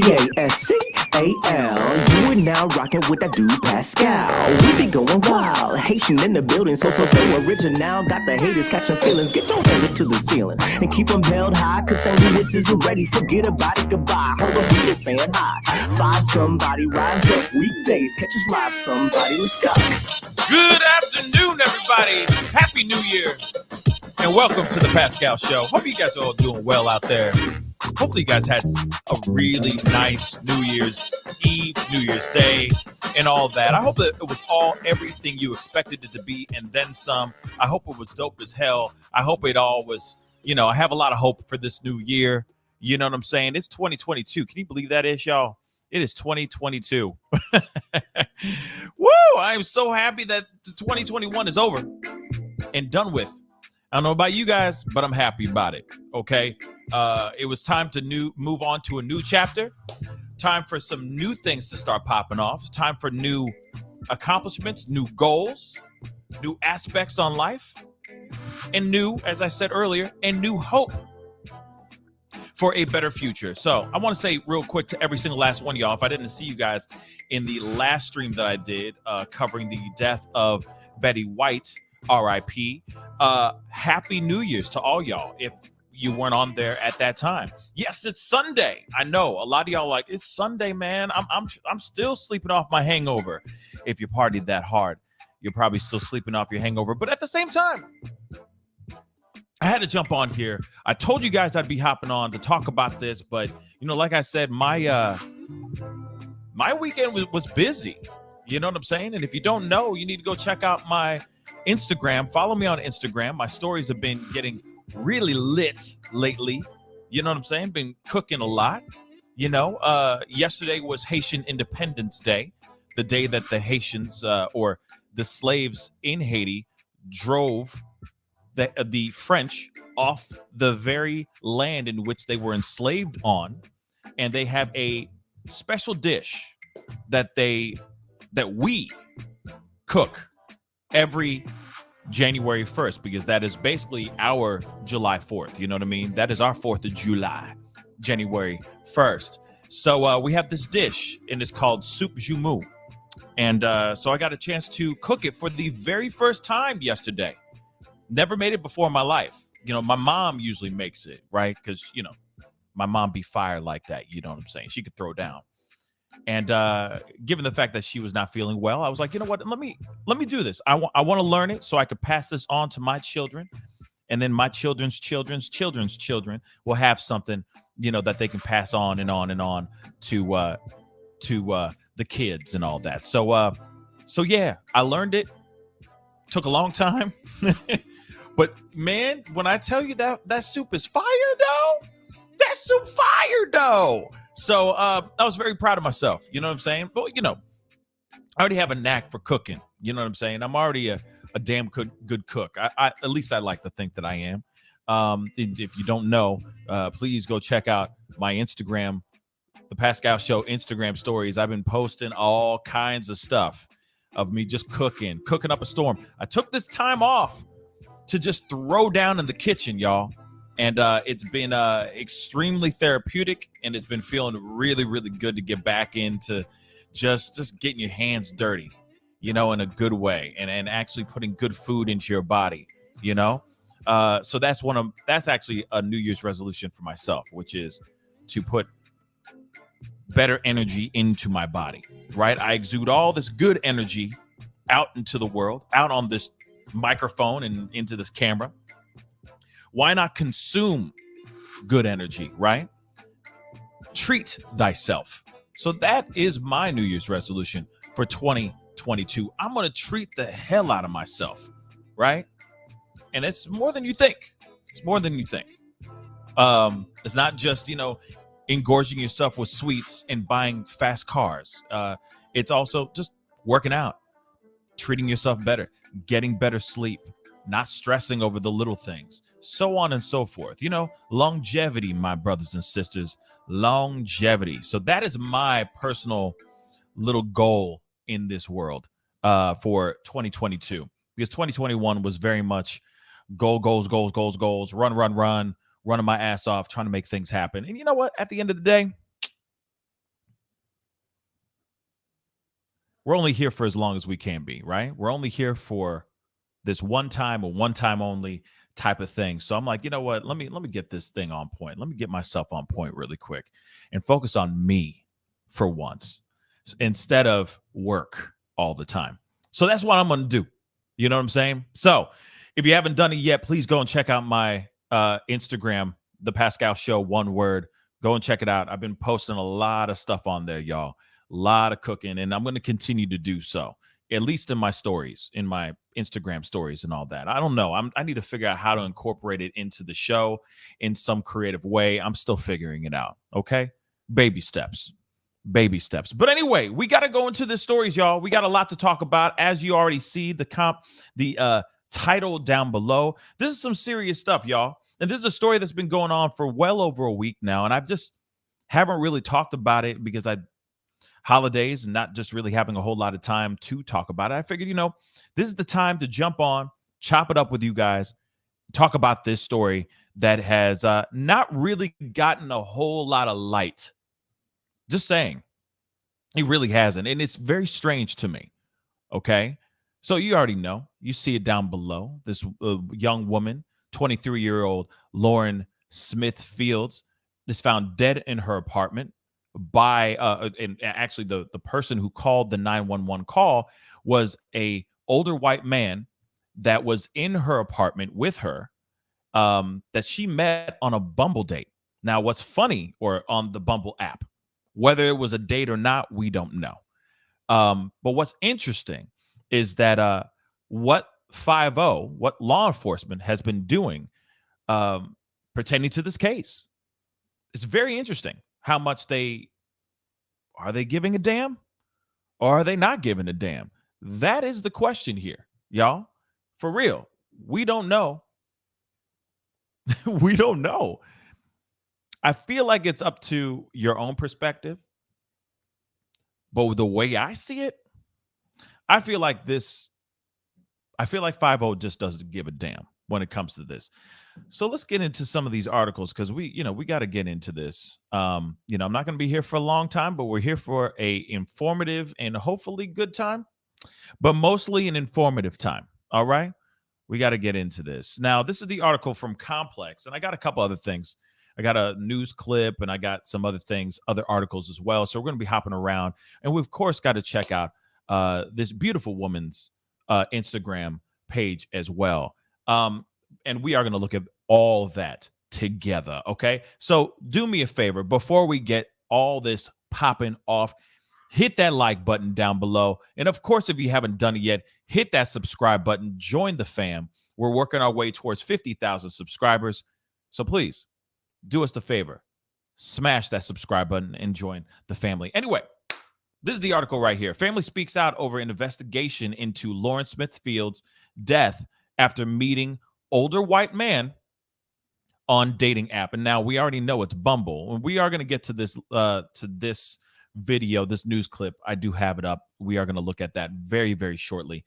Pascal. You are now rocking with that dude Pascal. We be going wild, Haitian in the building, so original. Got the haters catching feelings. Get your hands up to the ceiling and keep them held high. Cause St. Louis isn't ready. Forget about it, goodbye. Hold up, we just saying hi. Five somebody, rise up weekdays. Catch us live, somebody. Let's go. Good afternoon, everybody. Happy New Year. And welcome to the Pascal Show. Hope you guys are all doing well out there. Hopefully you guys had a really nice New Year's Eve, New Year's Day, and all that. I hope that it was everything you expected it to be and then some. I hope it was dope as hell. I hope it all was, I have a lot of hope for this new year. You know what I'm saying? It's 2022. Can you believe that is, y'all? It is 2022. Woo! I am so happy that 2021 is over and done with. I don't know about you guys, but I'm happy about it. Okay. It was time to move on to a new chapter. Time for some new things to start popping off. Time for new accomplishments, new goals, new aspects on life, and new, as I said earlier, and new hope for a better future. So I want to say real quick to every single last one of y'all, if I didn't see you guys in the last stream that I did covering the death of Betty White, R.I.P. Happy New Year's to all y'all. If you weren't on there at that time. Yes, it's Sunday. I know a lot of y'all are like, it's Sunday, man. I'm still sleeping off my hangover. If you partied that hard, you're probably still sleeping off your hangover. But at the same time, I had to jump on here. I told you guys I'd be hopping on to talk about this, but like I said, my weekend was busy. You know what I'm saying? And if you don't know, you need to go check out my Instagram. Follow me on Instagram. My stories have been getting really lit lately. You know what I'm saying? Been cooking a lot. Yesterday was Haitian Independence Day, the day that the Haitians or the slaves in Haiti drove the French off the very land in which they were enslaved on. And they have a special dish that we cook every January 1st, because that is basically our July 4th. You know what I mean? That is our 4th of July, January 1st. So we have this dish, and it's called soup jumeau. And so I got a chance to cook it for the very first time yesterday. Never made it before in my life. My mom usually makes it, right? Because, my mom be fire like that. You know what I'm saying? She could throw down. And given the fact that she was not feeling well, I was like, you know what? Let me do this. I want to learn it so I could pass this on to my children, and then my children's children's children's children will have something, that they can pass on and on and on to the kids and all that. So yeah, I learned it. Took a long time, but man, when I tell you that soup is fire, though, that's some fire, though. So I was very proud of myself. You know what I'm saying? But, I already have a knack for cooking. You know what I'm saying? I'm already a damn good cook. I at least I like to think that I am. If you don't know, please go check out my Instagram, the Pascal Show Instagram stories. I've been posting all kinds of stuff of me just cooking up a storm. I took this time off to just throw down in the kitchen, y'all. And it's been extremely therapeutic, and it's been feeling really, really good to get back into just getting your hands dirty, in a good way, and actually putting good food into your body, So that's actually a New Year's resolution for myself, which is to put better energy into my body, right? I exude all this good energy out into the world, out on this microphone and into this camera. Why not consume good energy, right? Treat thyself. So that is my New Year's resolution for 2022. I'm going to treat the hell out of myself, right? And it's more than you think. It's more than you think. It's not just, engorging yourself with sweets and buying fast cars. It's also just working out, treating yourself better, getting better sleep, not stressing over the little things, so on and so forth. Longevity, my brothers and sisters, longevity. So that is my personal little goal in this world for 2022, because 2021 was very much goals, running my ass off, trying to make things happen. And you know what? At the end of the day, we're only here for as long as we can be, right? We're only here for this one time or one time only type of thing. So I'm like, you know what? Let me get this thing on point. Let me get myself on point really quick and focus on me for once instead of work all the time. So that's what I'm going to do. You know what I'm saying? So if you haven't done it yet, please go and check out my Instagram, the Pascal Show, one word. Go and check it out. I've been posting a lot of stuff on there, y'all. A lot of cooking, and I'm going to continue to do so, at least in my stories, in my Instagram stories and all that. I don't know. I need to figure out how to incorporate it into the show in some creative way. I'm still figuring it out. Okay. Baby steps. Baby steps. But anyway, we got to go into the stories, y'all. We got a lot to talk about. As you already see, the title down below. This is some serious stuff, y'all. And this is a story that's been going on for well over a week now. And I've just haven't really talked about it because holidays and not just really having a whole lot of time to talk about it. I figured, this is the time to jump on, chop it up with you guys, talk about this story that has not really gotten a whole lot of light. Just saying. It really hasn't. And it's very strange to me. Okay. So you already know. You see it down below. This young woman, 23-year-old Lauren Smith Fields, is found dead in her apartment by and actually the person who called the 911 call was a older white man that was in her apartment with her that she met on a Bumble date. Now, what's funny, or on the Bumble app, whether it was a date or not, we don't know. But what's interesting is that what law enforcement has been doing pertaining to this case. It's very interesting how much are they giving a damn, or are they not giving a damn? That is the question here, y'all. For real. We don't know. We don't know. I feel like it's up to your own perspective. But the way I see it, I feel like 5-0 just doesn't give a damn when it comes to this. So let's get into some of these articles because we got to get into this. I'm not going to be here for a long time, but we're here for a informative and hopefully good time, but mostly an informative time. All right. We got to get into this. Now, this is the article from Complex, and I got a couple other things. I got a news clip and I got some other things, other articles as well. So we're going to be hopping around, and we of course got to check out this beautiful woman's Instagram page as well. And we are going to look at all that together. Okay. So do me a favor before we get all this popping off. Hit that like button down below. And of course, if you haven't done it yet, hit that subscribe button. Join the fam. We're working our way towards 50,000 subscribers. So please do us the favor. Smash that subscribe button and join the family. Anyway, this is the article right here. Family speaks out over an investigation into Lauren Smith Fields' death after meeting older white man on dating app. And now we already know it's Bumble. And we are going to get to this video, this news clip. I do have it up. We are going to look at that very, very shortly.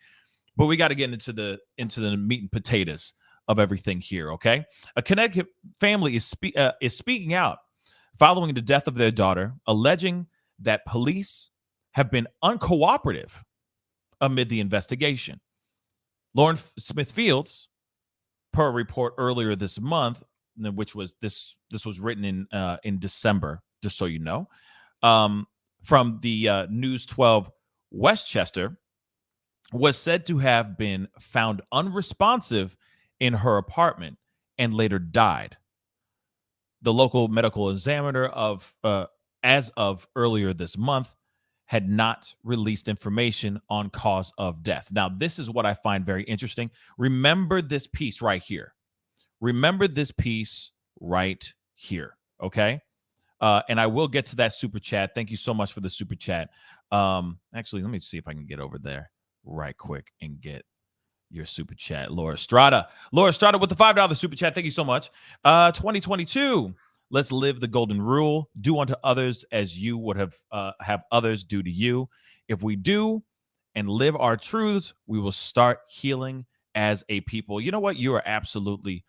But we got to get into the meat and potatoes of everything here, okay? A Connecticut family is speaking out following the death of their daughter, alleging that police have been uncooperative amid the investigation. Lauren Smith Fields, per a report earlier this month, which was this was written in December, just so you know, from the News 12 Westchester, was said to have been found unresponsive in her apartment and later died. The local medical examiner as of earlier this month had not released information on cause of death. Now, this is what I find very interesting. Remember this piece right here. Remember this piece right here, okay? And I will get to that super chat. Thank you so much for the super chat. Actually, let me see if I can get over there right quick and get your super chat. Laura Estrada with the $5 super chat. Thank you so much. 2022. Let's live the golden rule. Do unto others as you would have others do to you. If we do and live our truths, we will start healing as a people. You know what? You are absolutely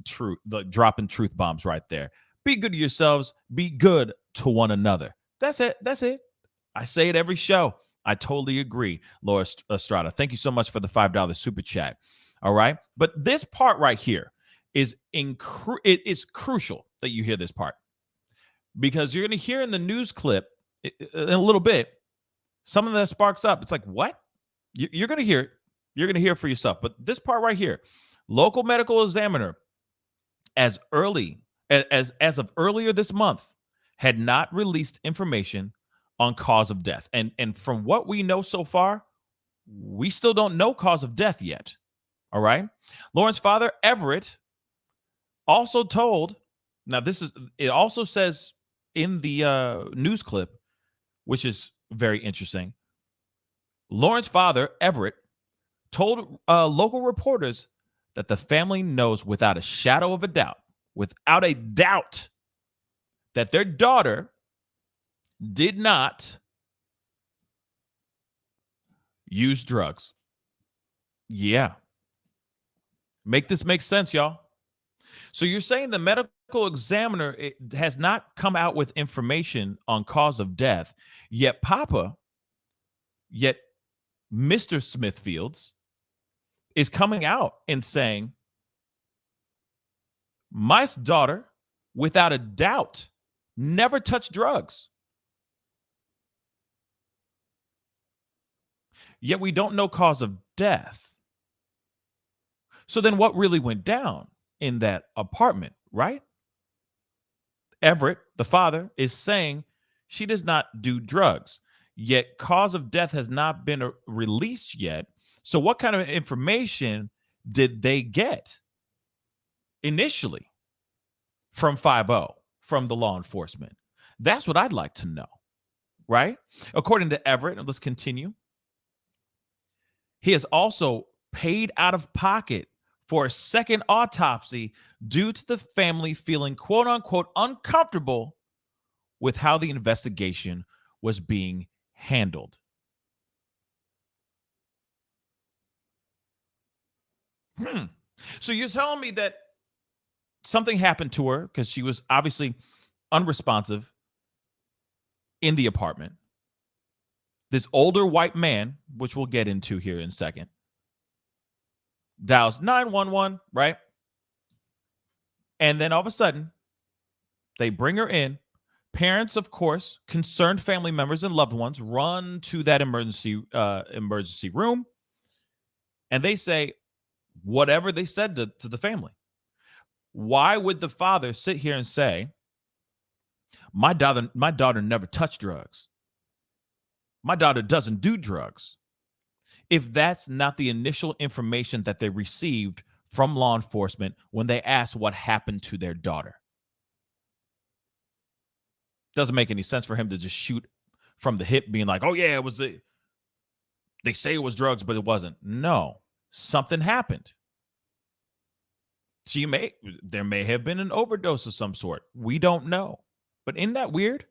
true. Dropping truth bombs right there. Be good to yourselves. Be good to one another. That's it. I say it every show. I totally agree, Laura Estrada. Thank you so much for the $5 super chat. All right. But this part right here is it is crucial that you hear this part, because you're going to hear in the news clip in a little bit something that sparks up. It's like, what? You're going to hear it. You're going to hear it for yourself. But this part right here, local medical examiner, as of earlier this month, had not released information on cause of death. And from what we know so far, we still don't know cause of death yet. All right. Lauren's father, Everett, also told, now it also says in the news clip, which is very interesting. Lauren's father, Everett, told local reporters that the family knows without a shadow of a doubt, that their daughter did not use drugs. Yeah. Make this make sense, y'all. So you're saying the medical examiner has not come out with information on cause of death, yet Mr. Smithfields is coming out and saying, my daughter, without a doubt, never touched drugs. Yet we don't know cause of death. So then what really went down in that apartment, right? Everett, the father, is saying she does not do drugs, yet cause of death has not been released yet. So what kind of information did they get initially from 5-0, from the law enforcement? That's what I'd like to know, right? According to Everett, and let's continue, he has also paid out of pocket for a second autopsy due to the family feeling, quote unquote, uncomfortable with how the investigation was being handled. So you're telling me that something happened to her because she was obviously unresponsive in the apartment. This older white man, which we'll get into here in a second, dials 911, right? And then all of a sudden, they bring her in. Parents, of course, concerned family members and loved ones run to that emergency room, and they say whatever they said to the family. Why would the father sit here and say, my daughter never touched drugs? My daughter doesn't do drugs. If that's not the initial information that they received from law enforcement when they asked what happened to their daughter. Doesn't make any sense for him to just shoot from the hip being like, oh yeah, they say it was drugs, but it wasn't. No, something happened. There may have been an overdose of some sort. We don't know. But isn't that weird?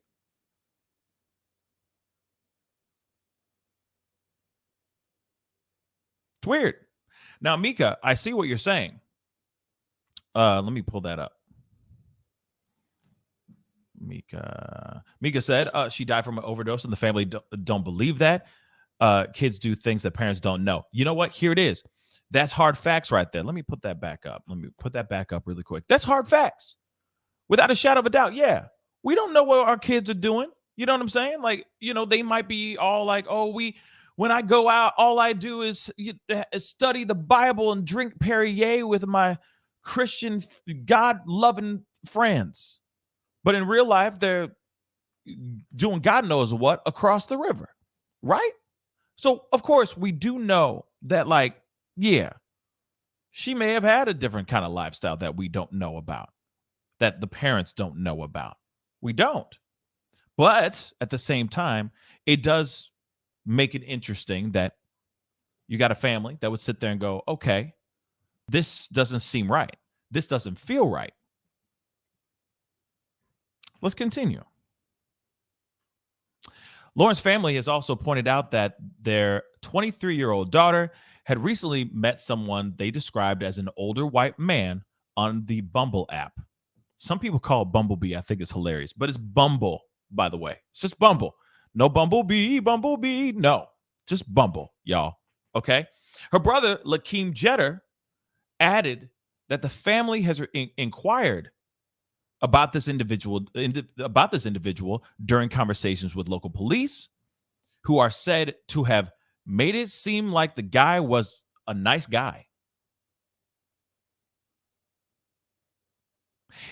It's weird. Now, Mika, I see what you're saying. Let me pull that up. Mika said she died from an overdose, and the family don't believe that. Kids do things that parents don't know. You know what? Here it is. That's hard facts right there. Let me put that back up. Really quick. That's hard facts. Without a shadow of a doubt, yeah. We don't know what our kids are doing. You know what I'm saying? Like, they might be all like, oh, when I go out, all I do is study the Bible and drink Perrier with my Christian, God-loving friends. But in real life, they're doing God knows what across the river, right? So, of course, we do know that, like, yeah, she may have had a different kind of lifestyle that we don't know about, that the parents don't know about. We don't. But at the same time, it does make it interesting that you got a family that would sit there and go, okay, this doesn't seem right. This doesn't feel right. Let's continue. Lauren's family has also pointed out that their 23-year-old daughter had recently met someone they described as an older white man on the Bumble app. Some people call it Bumblebee. I think it's hilarious, but it's Bumble, by the way. It's just Bumble. No Bumblebee, Bumblebee. No, just Bumble, y'all. Okay. Her brother, Lakeem Jeter, added that the family has inquired about this individual during conversations with local police, who are said to have made it seem like the guy was a nice guy.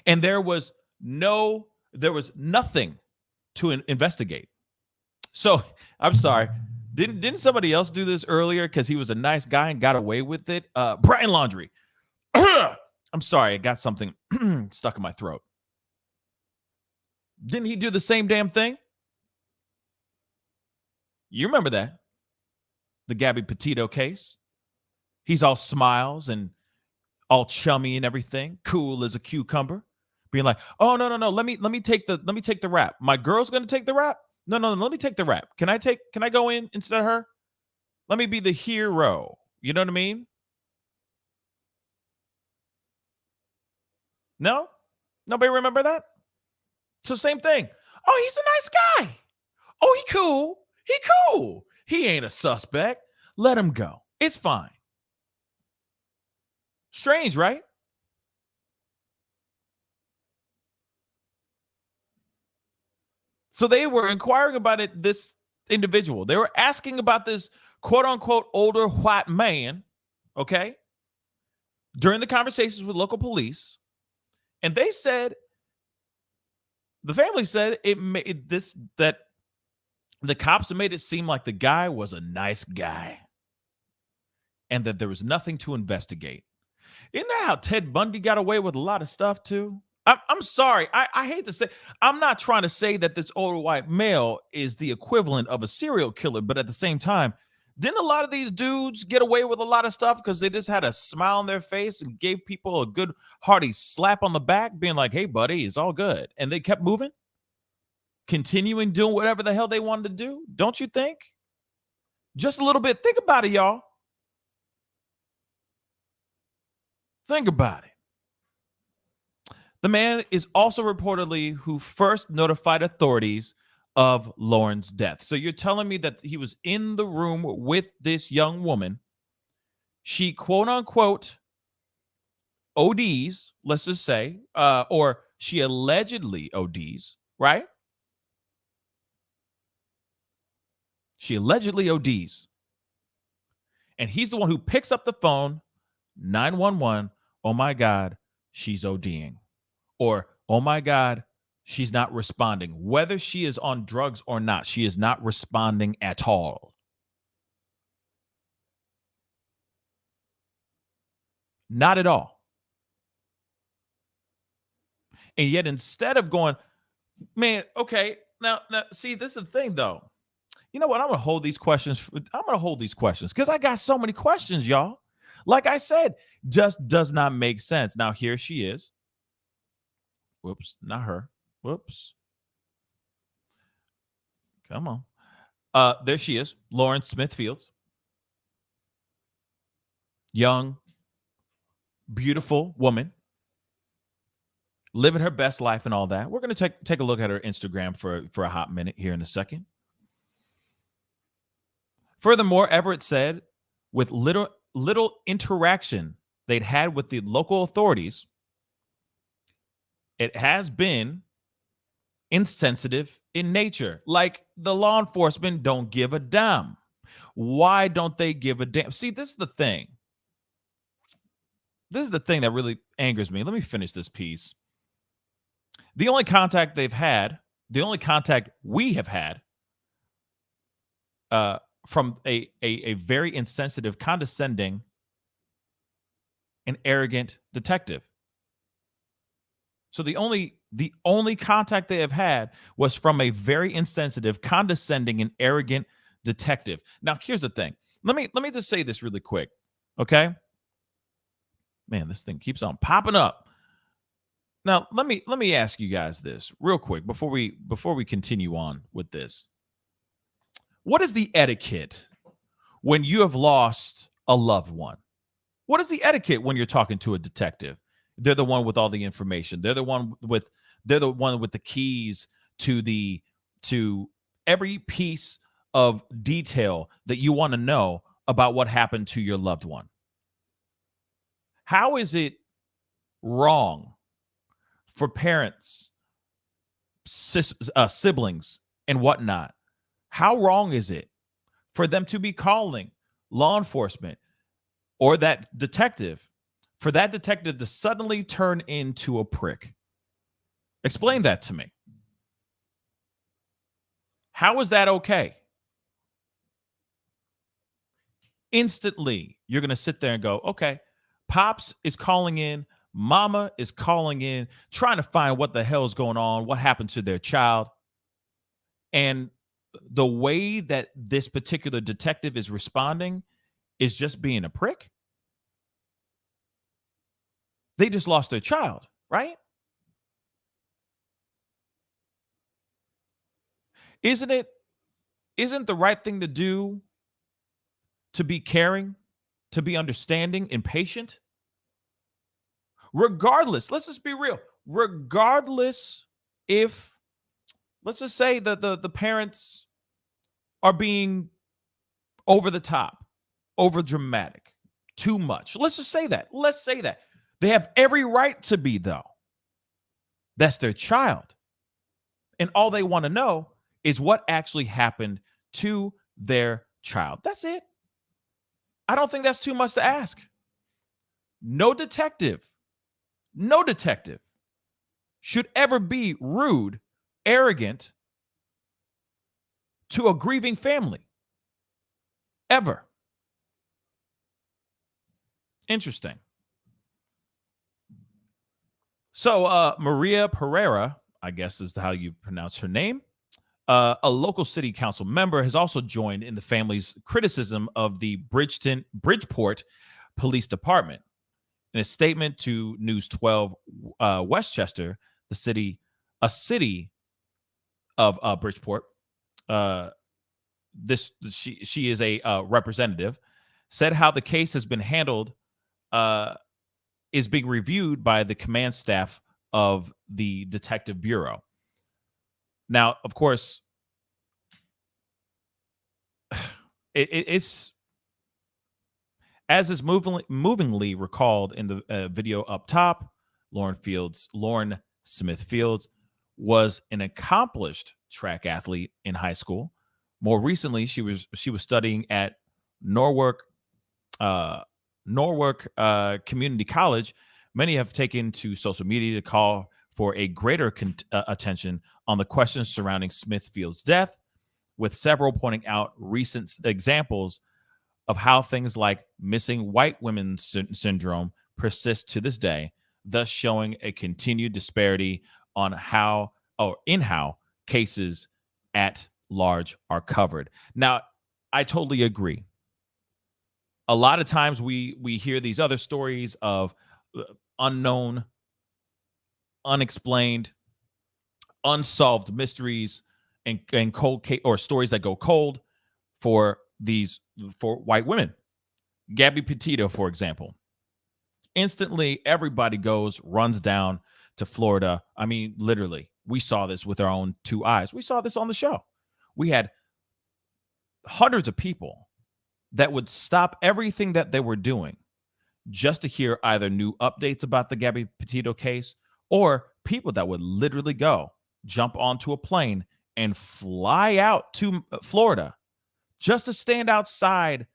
And there was nothing to investigate. So I'm sorry. Didn't somebody else do this earlier because he was a nice guy and got away with it? Brian Laundrie. I'm sorry, I got something stuck in my throat. Didn't he do the same damn thing? You remember that? The Gabby Petito case. He's all smiles and all chummy and everything, cool as a cucumber, being like, "Oh no, let me take the rap. My girl's gonna take the rap. No, let me take the rap. Can I go in instead of her? Let me be the hero." You know what I mean? No? Nobody remember that? So same thing. Oh, he's a nice guy. Oh, he cool. He cool. He ain't a suspect. Let him go. It's fine. Strange, right? So they were inquiring about this individual. They were asking about this quote unquote older white man, okay, during the conversations with local police. And they said, the family said that the cops made it seem like the guy was a nice guy and that there was nothing to investigate. Isn't that how Ted Bundy got away with a lot of stuff too? I'm sorry. I hate to say, I'm not trying to say that this older white male is the equivalent of a serial killer, but at the same time, didn't a lot of these dudes get away with a lot of stuff because they just had a smile on their face and gave people a good hearty slap on the back, being like, "Hey, buddy, it's all good," and they kept moving, continuing doing whatever the hell they wanted to do? Don't you think? Just a little bit. Think about it, y'all. Think about it. The man is also reportedly who first notified authorities of Lauren's death. So you're telling me that he was in the room with this young woman. She quote unquote ODs, let's just say, or she allegedly ODs, right? She allegedly ODs. And he's the one who picks up the phone, 911, oh my God, she's ODing. Or, oh my God, she's not responding. Whether she is on drugs or not, she is not responding at all. Not at all. And yet, instead of going, man, okay, now, see, this is the thing, though. You know what? I'm going to hold these questions because I got so many questions, y'all. Like I said, just does not make sense. Now, here she is. Whoops, not her. Whoops. Come on. There she is, Lauren Smith Fields. Young, beautiful woman, living her best life and all that. We're going to take a look at her Instagram for a hot minute here in a second. Furthermore, Everett said, with little interaction they'd had with the local authorities, it has been insensitive in nature. Like, the law enforcement don't give a damn. Why don't they give a damn? See, this is the thing. This is the thing that really angers me. Let me finish this piece. The only contact we have had from a very insensitive, condescending, and arrogant detective. So the only contact they have had was from a very insensitive, condescending, and arrogant detective. Now, here's the thing. Let me just say this really quick, okay? Man, this thing keeps on popping up. Now, let me ask you guys this real quick before we continue on with this. What is the etiquette when you have lost a loved one? What is the etiquette when you're talking to a detective? They're the one with all the information. They're the one with the keys to every piece of detail that you want to know about what happened to your loved one. How is it wrong for parents, siblings, and whatnot? How wrong is it for them to be calling law enforcement or that detective, for that detective to suddenly turn into a prick? Explain that to me. How is that okay? Instantly, you're going to sit there and go, okay, Pops is calling in, Mama is calling in, trying to find what the hell is going on, what happened to their child. And the way that this particular detective is responding is just being a prick. They just lost their child, right? Isn't the right thing to do to be caring, to be understanding and patient? Regardless, let's just be real. Regardless if, let's just say that the parents are being over the top, over dramatic, too much. Let's just say that. Let's say that. They have every right to be, though. That's their child. And all they want to know is what actually happened to their child. That's it. I don't think that's too much to ask. No detective should ever be rude, arrogant to a grieving family. Ever. Interesting. So Maria Pereira, I guess is how you pronounce her name, a local city council member, has also joined in the family's criticism of the Bridgeport Police Department. In a statement to News 12 Westchester, a city of Bridgeport, she is a representative, said how the case has been handled is being reviewed by the command staff of the Detective Bureau. Now, of course, it's as is movingly recalled in the video up top. Lauren Smith Fields was an accomplished track athlete in high school. More recently, she was studying at Norwalk Community College. Many have taken to social media to call for a greater attention on the questions surrounding Smithfield's death, with several pointing out recent examples of how things like missing white women syndrome persist to this day, thus showing a continued disparity on how cases at large are covered. Now, I totally agree. A lot of times we hear these other stories of unknown, unexplained, unsolved mysteries and cold case, or stories that go cold for white women. Gabby Petito, for example. Instantly, everybody runs down to Florida. I mean, literally, we saw this with our own two eyes. We saw this on the show. We had hundreds of people that would stop everything that they were doing just to hear either new updates about the Gabby Petito case, or people that would literally jump onto a plane and fly out to Florida just to stand outside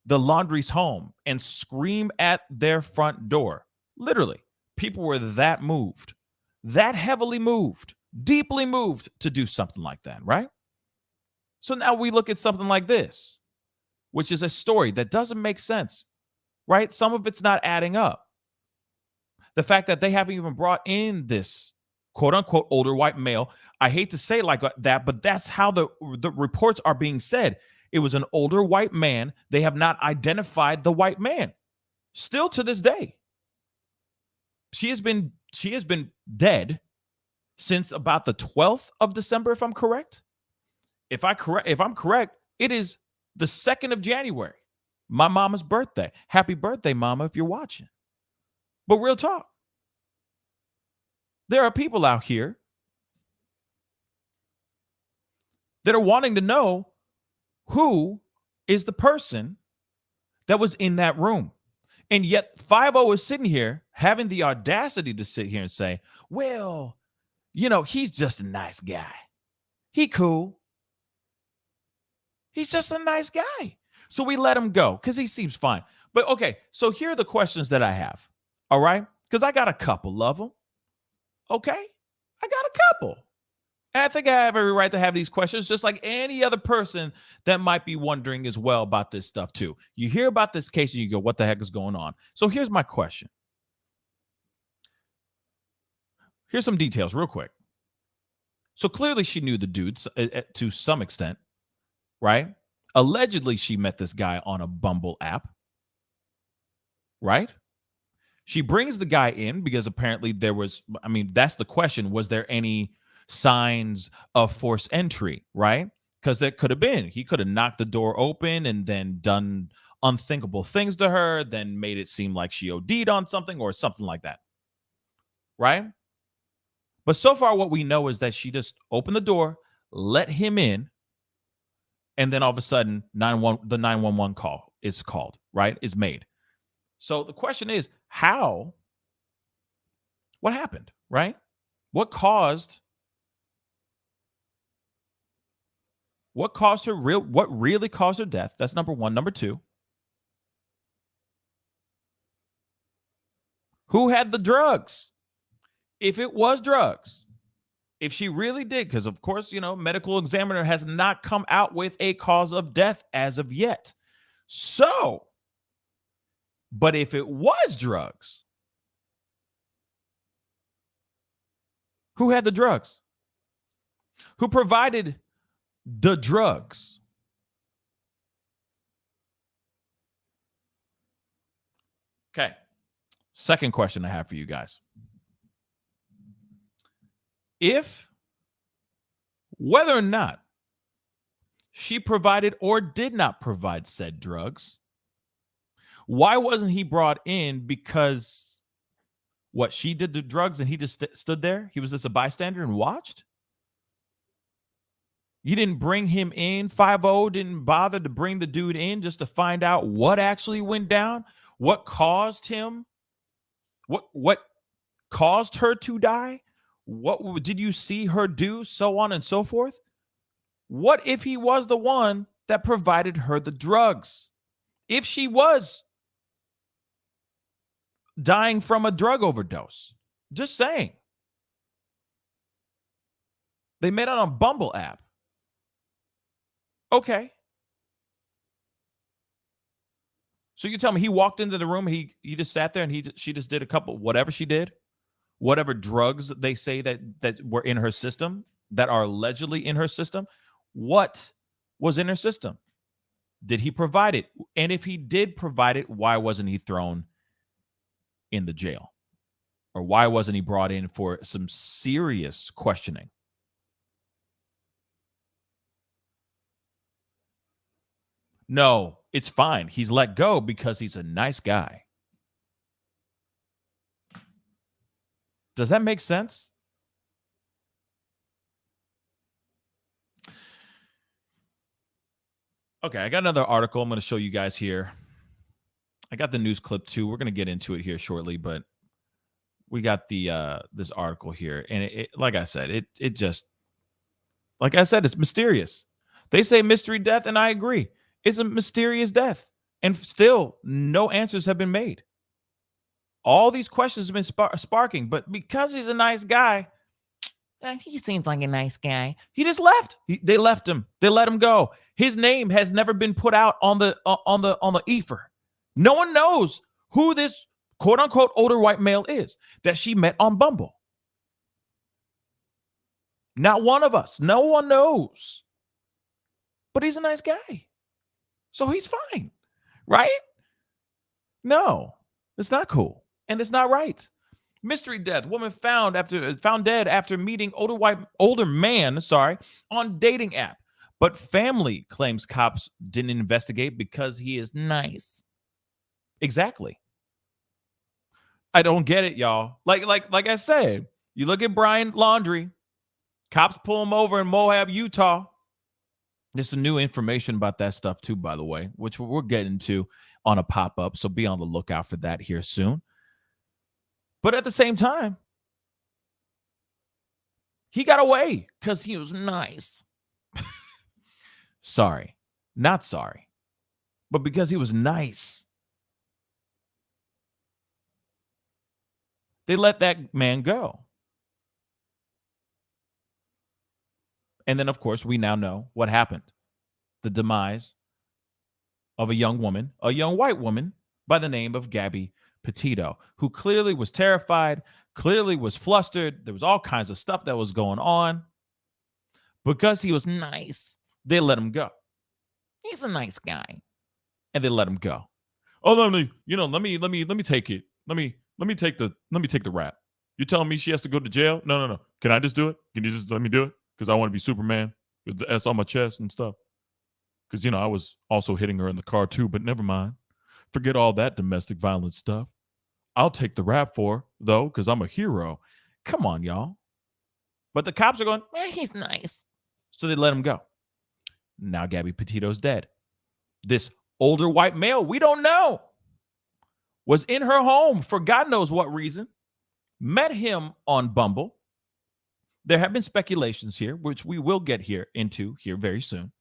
the Laundrie's home and scream at their front door. Literally, people were that moved, that heavily moved, deeply moved to do something like that, right? So now we look at something like this, which is a story that doesn't make sense, right? Some of it's not adding up. The fact that they haven't even brought in this quote unquote older white male. I hate to say it like that, but that's how the reports are being said. It was an older white man. They have not identified the white man. Still to this day. She has been dead since about the 12th of December, if I'm correct. If I'm correct, it is the 2nd of January, my mama's birthday. Happy birthday, mama, if you're watching. But real talk, there are people out here that are wanting to know who is the person that was in that room. And yet 50 is sitting here having the audacity to sit here and say, well, he's just a nice guy. He cool. He's just a nice guy. So we let him go because he seems fine. But okay, so here are the questions that I have. All right? Because I got a couple of them. Okay? I got a couple. And I think I have every right to have these questions, just like any other person that might be wondering as well about this stuff too. You hear about this case and you go, what the heck is going on? So here's my question. Here's some details real quick. So clearly she knew the dude to some extent, right? Allegedly, she met this guy on a Bumble app, right? She brings the guy in because apparently that's the question. Was there any signs of forced entry, right? Because there could have been. He could have knocked the door open and then done unthinkable things to her, then made it seem like she OD'd on something or something like that, right? But so far, what we know is that she just opened the door, let him in, and then all of a sudden, the 911 call is called, right? Is made. So the question is, what happened, right? What really caused her death? That's number one. Number two, who had the drugs? If it was drugs, if she really did, because of course, medical examiner has not come out with a cause of death as of yet. So, but if it was drugs, who had the drugs? Who provided the drugs? Okay. Second question I have for you guys. Whether or not she provided or did not provide said drugs, why wasn't he brought in? Because she did the drugs and he just stood there? He was just a bystander and watched? You didn't bring him in? 50 didn't bother to bring the dude in just to find out what actually went down? What caused him? What caused her to die? What did you see her do? So on and so forth. What if he was the one that provided her the drugs? If she was dying from a drug overdose? Just saying. They met on a Bumble app. Okay. So you tell me he walked into the room and he just sat there and she just did a couple, whatever she did, whatever drugs they say that were in her system, that are allegedly in her system, what was in her system? Did he provide it? And if he did provide it, why wasn't he thrown in the jail? Or why wasn't he brought in for some serious questioning? No, it's fine. He's let go because he's a nice guy. Does that make sense? Okay, I got another article I'm going to show you guys here. I got the news clip too. We're going to get into it here shortly, but we got the this article here, and it like I said, it just, like I said, it's mysterious. They say mystery death, and I agree. It's a mysterious death, and still no answers have been made. All these questions have been sparking, but because he's a nice guy, he seems like a nice guy. He just left. They left him. They let him go. His name has never been put out on the ether. No one knows who this quote unquote older white male is that she met on Bumble. Not one of us. No one knows. But he's a nice guy. So he's fine. Right? No, it's not cool. And it's not right. Mystery death. Woman found dead after meeting older man on dating app. But family claims cops didn't investigate because he is nice. Exactly. I don't get it, y'all. Like I said, you look at Brian Laundrie, cops pull him over in Moab, Utah. There's some new information about that stuff too, by the way, which we're getting to on a pop-up. So be on the lookout for that here soon. But at the same time, he got away because he was nice. Sorry, not sorry, but because he was nice. They let that man go. And then, of course, we now know what happened. The demise of a young woman, a young white woman by the name of Gabby Petito, who clearly was terrified, clearly was flustered. There was all kinds of stuff that was going on. Because he was nice, they let him go. He's a nice guy. And they let him go. Oh, let me take it. Let me take the rap. You telling me she has to go to jail? No. Can I just do it? Can you just let me do it? Because I want to be Superman with the S on my chest and stuff. Because, I was also hitting her in the car too, but never mind. Forget all that domestic violence stuff. I'll take the rap for her, though, because I'm a hero. Come on, y'all. But the cops are going, he's nice. So they let him go. Now Gabby Petito's dead. This older white male, we don't know, was in her home for God knows what reason. Met him on Bumble. There have been speculations here, which we will get into very soon.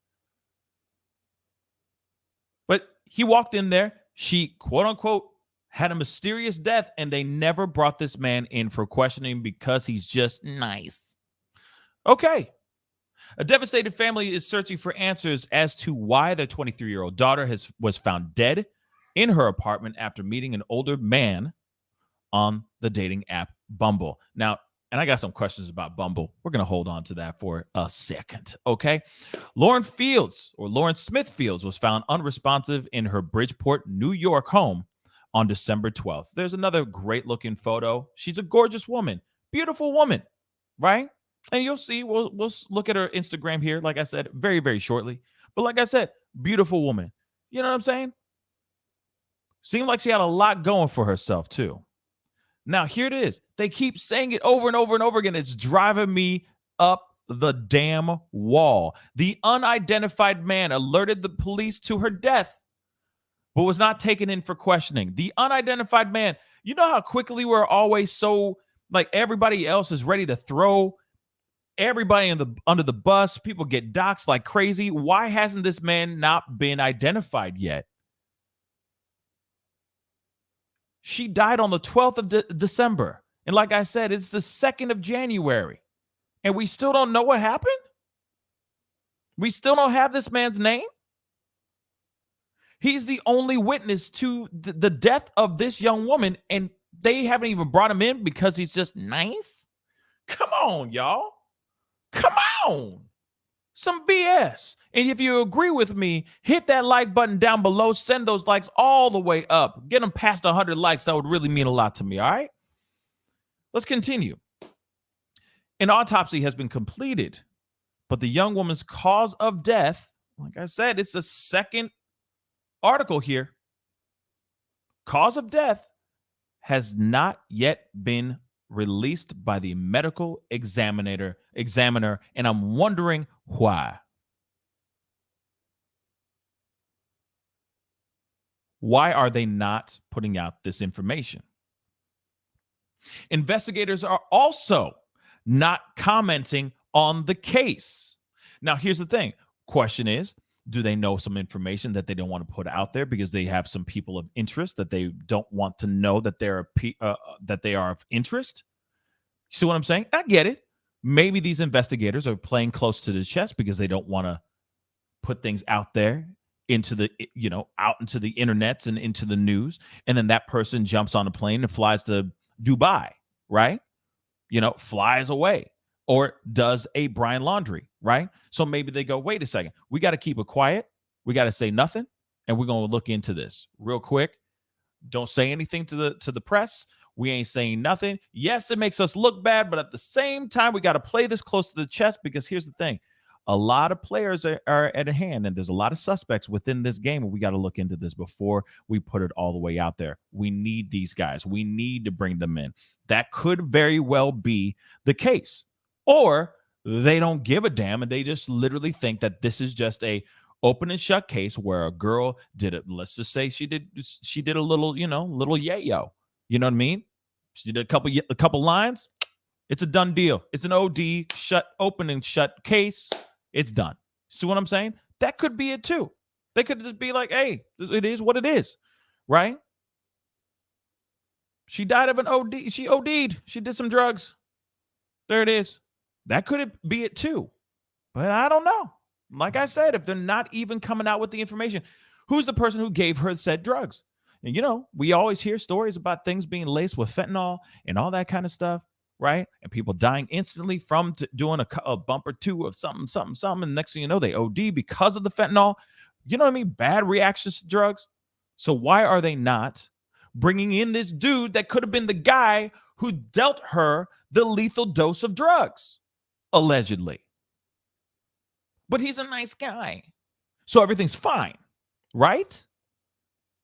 But he walked in there. She, quote unquote, had a mysterious death, and they never brought this man in for questioning because he's just nice. Okay. A devastated family is searching for answers as to why their 23-year-old daughter was found dead in her apartment after meeting an older man on the dating app Bumble. Now, and I got some questions about Bumble. We're going to hold on to that for a second, okay? Lauren Smith Fields was found unresponsive in her Bridgeport, New York home on December 12th. There's another great-looking photo. She's a gorgeous woman, beautiful woman, right? And you'll see, we'll look at her Instagram here, like I said, very, very shortly. But like I said, beautiful woman. You know what I'm saying? Seemed like she had a lot going for herself, too. Now, here it is. They keep saying it over and over and over again. It's driving me up the damn wall. The unidentified man alerted the police to her death, but was not taken in for questioning. The unidentified man, you know how quickly we're always so, like, everybody else is ready to throw everybody under the bus. People get doxxed like crazy. Why hasn't this man not been identified yet? She died on the 12th of December. And like I said, it's the 2nd of January. And we still don't know what happened? We still don't have this man's name? He's the only witness to the death of this young woman, and they haven't even brought him in because he's just nice? Come on, y'all. Come on. Some BS. And if you agree with me, hit that like button down below. Send those likes all the way up. Get them past 100 likes. That would really mean a lot to me, all right? Let's continue. An autopsy has been completed, but the young woman's cause of death, like I said, it's the second article here. Cause of death has not yet been released by the medical examiner, and I'm wondering why. Why are they not putting out this information? Investigators are also not commenting on the case. Now, here's the thing. Question is, do they know some information that they don't want to put out there because they have some people of interest that they don't want to know that they are of interest? You see what I'm saying? I get it. Maybe these investigators are playing close to the chest because they don't want to put things out there into the, out into the internets and into the news. And then that person jumps on a plane and flies to Dubai, right? Flies away or does a Brian Laundrie, right? So maybe they go, wait a second, we got to keep it quiet. We got to say nothing. And we're going to look into this real quick. Don't say anything to the press. We ain't saying nothing. Yes, it makes us look bad, but at the same time, we got to play this close to the chest because here's the thing. A lot of players are at hand, and there's a lot of suspects within this game, and we got to look into this before we put it all the way out there. We need these guys. We need to bring them in. That could very well be the case. Or They don't give a damn, and they just literally think that this is just a open and shut case where a girl did it. Let's just say she did a little, little yayo. You know what I mean? She did a couple lines. It's a done deal. It's an OD, open and shut case. It's done. See what I'm saying? That could be it too. They could just be like, hey, it is what it is, right? She died of an OD. She OD'd. She did some drugs. There it is. That could be it too. But I don't know. Like I said, if they're not even coming out with the information, who's the person who gave her said drugs? And, we always hear stories about things being laced with fentanyl and all that kind of stuff, right? And people dying instantly from doing a bump or two of something. And next thing you know, they OD because of the fentanyl. You know what I mean? Bad reactions to drugs. So why are they not bringing in this dude that could have been the guy who dealt her the lethal dose of drugs, allegedly? But he's a nice guy. So everything's fine, right?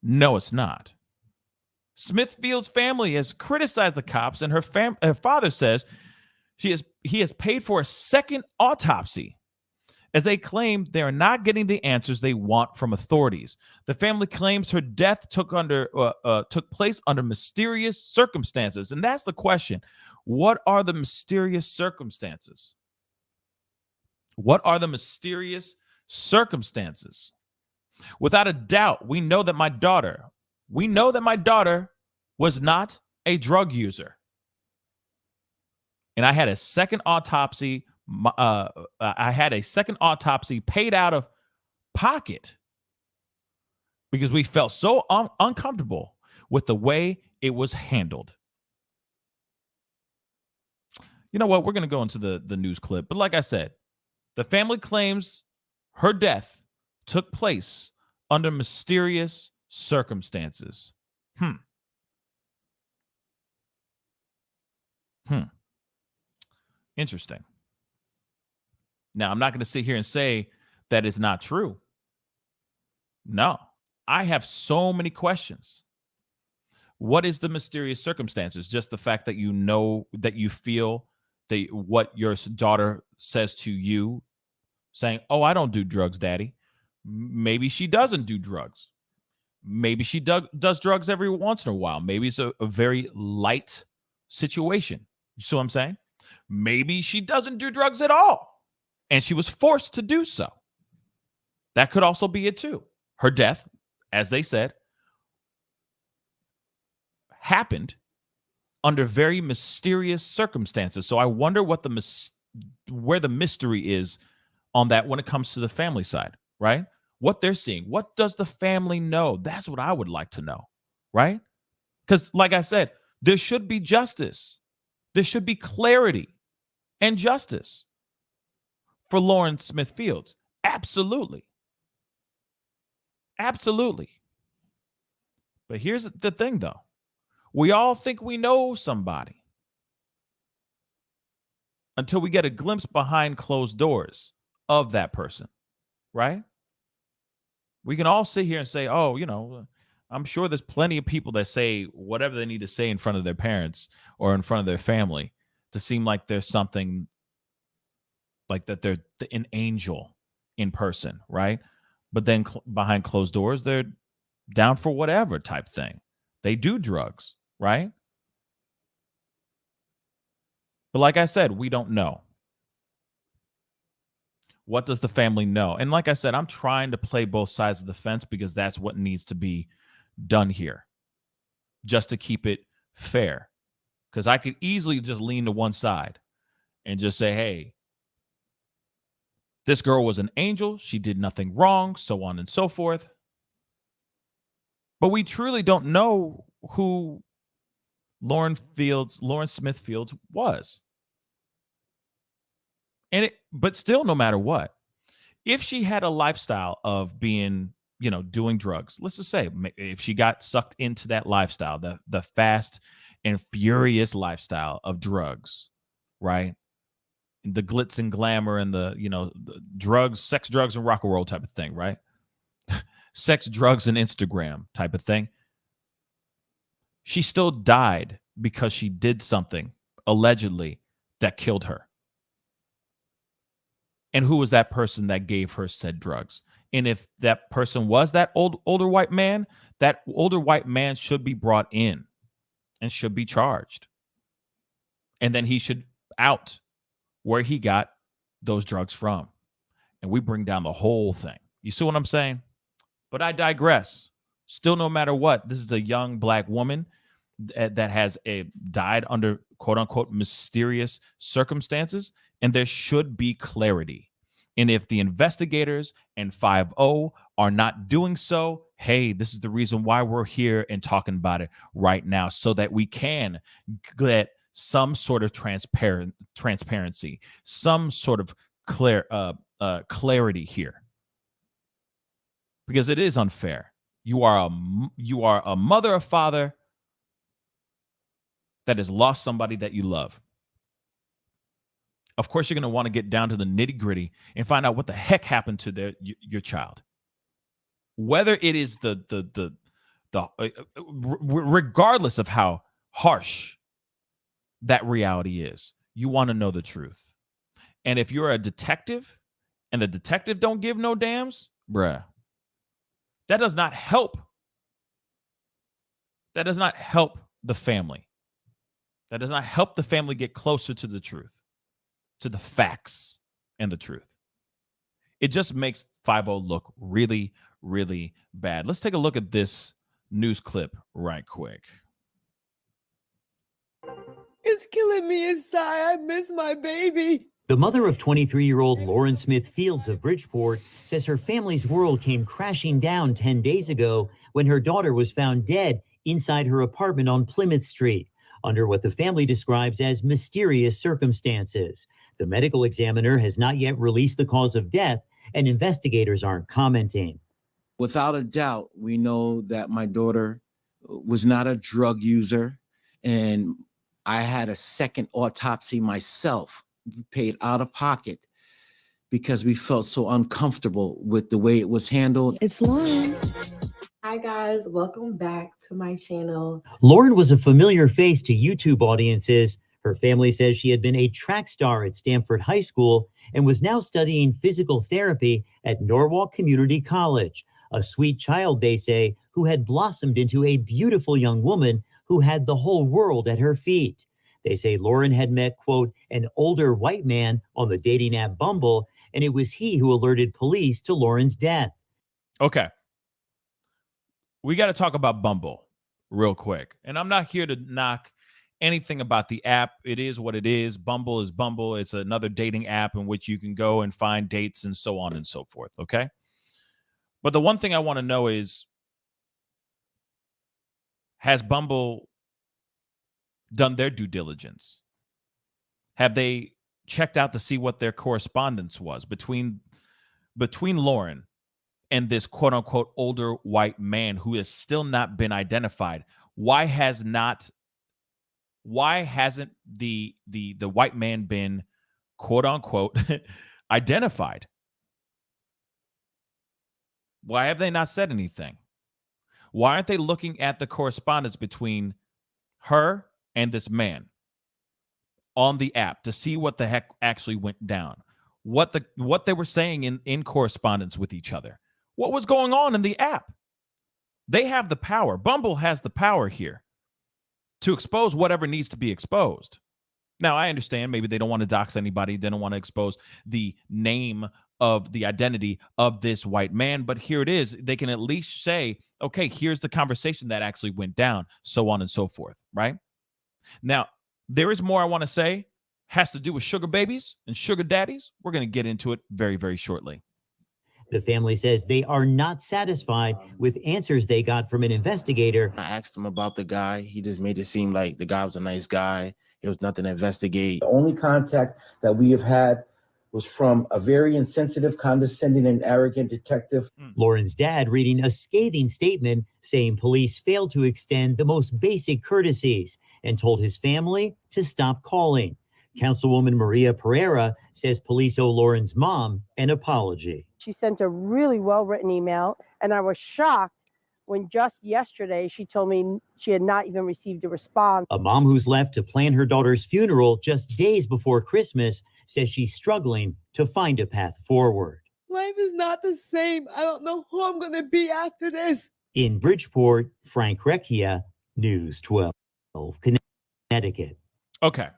No, it's not. Smithfield's family has criticized the cops, and her father says he has paid for a second autopsy, as they claim they are not getting the answers they want from authorities. The family claims her death took place under mysterious circumstances, and that's the question. What are the mysterious circumstances? What are the mysterious circumstances? Without a doubt, we know that my daughter was not a drug user. And I had a second autopsy. I had a second autopsy paid out of pocket because we felt so uncomfortable with the way it was handled. You know what? We're going to go into the news clip. But like I said, the family claims her death took place under mysterious circumstances. Interesting. Now, I'm not going to sit here and say that it's not true. No, I have so many questions. What is the mysterious circumstances? Just the fact that that you feel that what your daughter says to you, saying, oh, I don't do drugs, daddy. Maybe she doesn't do drugs. Maybe she does drugs every once in a while. Maybe it's a very light situation. You see what I'm saying? Maybe she doesn't do drugs at all, and she was forced to do so. That could also be it too. Her death, as they said, happened under very mysterious circumstances. So I wonder what where the mystery is on that when it comes to the family side, right? What they're seeing. What does the family know? That's what I would like to know, right? Because like I said, there should be justice. There should be clarity and justice for Lauren Smith Fields. Absolutely. Absolutely. But here's the thing, though. We all think we know somebody until we get a glimpse behind closed doors of that person, right? We can all sit here and say, oh, I'm sure there's plenty of people that say whatever they need to say in front of their parents or in front of their family to seem like there's something like that they're an angel in person, right? But then behind closed doors, they're down for whatever type thing. They do drugs, right? But like I said, we don't know. What does the family know? And like I said, I'm trying to play both sides of the fence because that's what needs to be done here, just to keep it fair. Because I could easily just lean to one side and just say, hey, this girl was an angel. She did nothing wrong, so on and so forth. But we truly don't know who Lauren Smith Fields was. But still, no matter what, if she had a lifestyle of being, doing drugs, let's just say if she got sucked into that lifestyle, the fast and furious lifestyle of drugs, right? The glitz and glamour and the drugs, sex, drugs, and rock and roll type of thing, right? Sex, drugs, and Instagram type of thing. She still died because she did something, allegedly, that killed her. And who was that person that gave her said drugs? And if that person was that older white man, that older white man should be brought in and should be charged. And then he should out where he got those drugs from. And we bring down the whole thing. You see what I'm saying? But I digress. Still, no matter what, this is a young black woman that has died under quote unquote mysterious circumstances, and there should be clarity. And if the investigators and 5-0 are not doing so, hey, this is the reason why we're here and talking about it right now, so that we can get some sort of transparency, some sort of clarity here, because it is unfair. You are a mother or father that has lost somebody that you love. Of course, you're going to want to get down to the nitty gritty and find out what the heck happened to your child. Whether it is regardless of how harsh that reality is, you want to know the truth. And if you're a detective and the detective don't give no dams, bruh, that does not help. That does not help the family. That does not help the family get closer to the truth, to the facts and the truth. It just makes 5-0 look really, really bad. Let's take a look at this news clip right quick. It's killing me inside. I miss my baby. The mother of 23-year-old Lauren Smith Fields of Bridgeport says her family's world came crashing down 10 days ago when her daughter was found dead inside her apartment on Plymouth Street under what the family describes as mysterious circumstances. The medical examiner has not yet released the cause of death, and investigators aren't commenting. Without a doubt, we know that my daughter was not a drug user, and I had a second autopsy myself, paid out of pocket, because we felt so uncomfortable with the way it was handled. It's Lauren. Hi guys, welcome back to my channel. Lauren was a familiar face to YouTube audiences. Her family says she had been a track star at Stanford High School and was now studying physical therapy at Norwalk Community College. A sweet child, they say, who had blossomed into a beautiful young woman who had the whole world at her feet. They say Lauren had met, quote, an older white man on the dating app Bumble, and it was he who alerted police to Lauren's death. Okay. We got to talk about Bumble real quick. And I'm not here to knock anything about the app. It is what it is. Bumble is Bumble. It's another dating app in which you can go and find dates and so on and so forth. Okay. But the one thing I want to know is, has Bumble done their due diligence? Have they checked out to see what their correspondence was between Lauren and this quote unquote older white man who has still not been identified? Why hasn't the white man been quote unquote identified? Why have they not said anything? Why aren't they looking at the correspondence between her and this man on the app to see what the heck actually went down? What they were saying in correspondence with each other? What was going on in the app? They have the power. Bumble has the power here to expose whatever needs to be exposed. Now, I understand maybe they don't want to dox anybody. They don't want to expose the name of the identity of this white man. But here it is. They can at least say, okay, here's the conversation that actually went down, so on and so forth, right? Now, there is more I want to say, has to do with sugar babies and sugar daddies. We're going to get into it very, very shortly. The family says they are not satisfied with answers they got from an investigator. I asked him about the guy. He just made it seem like the guy was a nice guy. There was nothing to investigate. The only contact that we have had was from a very insensitive, condescending, and arrogant detective. Lauren's dad reading a scathing statement saying police failed to extend the most basic courtesies and told his family to stop calling. Councilwoman Maria Pereira says police owe Lauren's mom an apology. She sent a really well-written email, and I was shocked when just yesterday she told me she had not even received a response. A mom who's left to plan her daughter's funeral just days before Christmas says she's struggling to find a path forward. Life is not the same. I don't know who I'm going to be after this. In Bridgeport, Frank Recchia, News 12, Connecticut. Okay.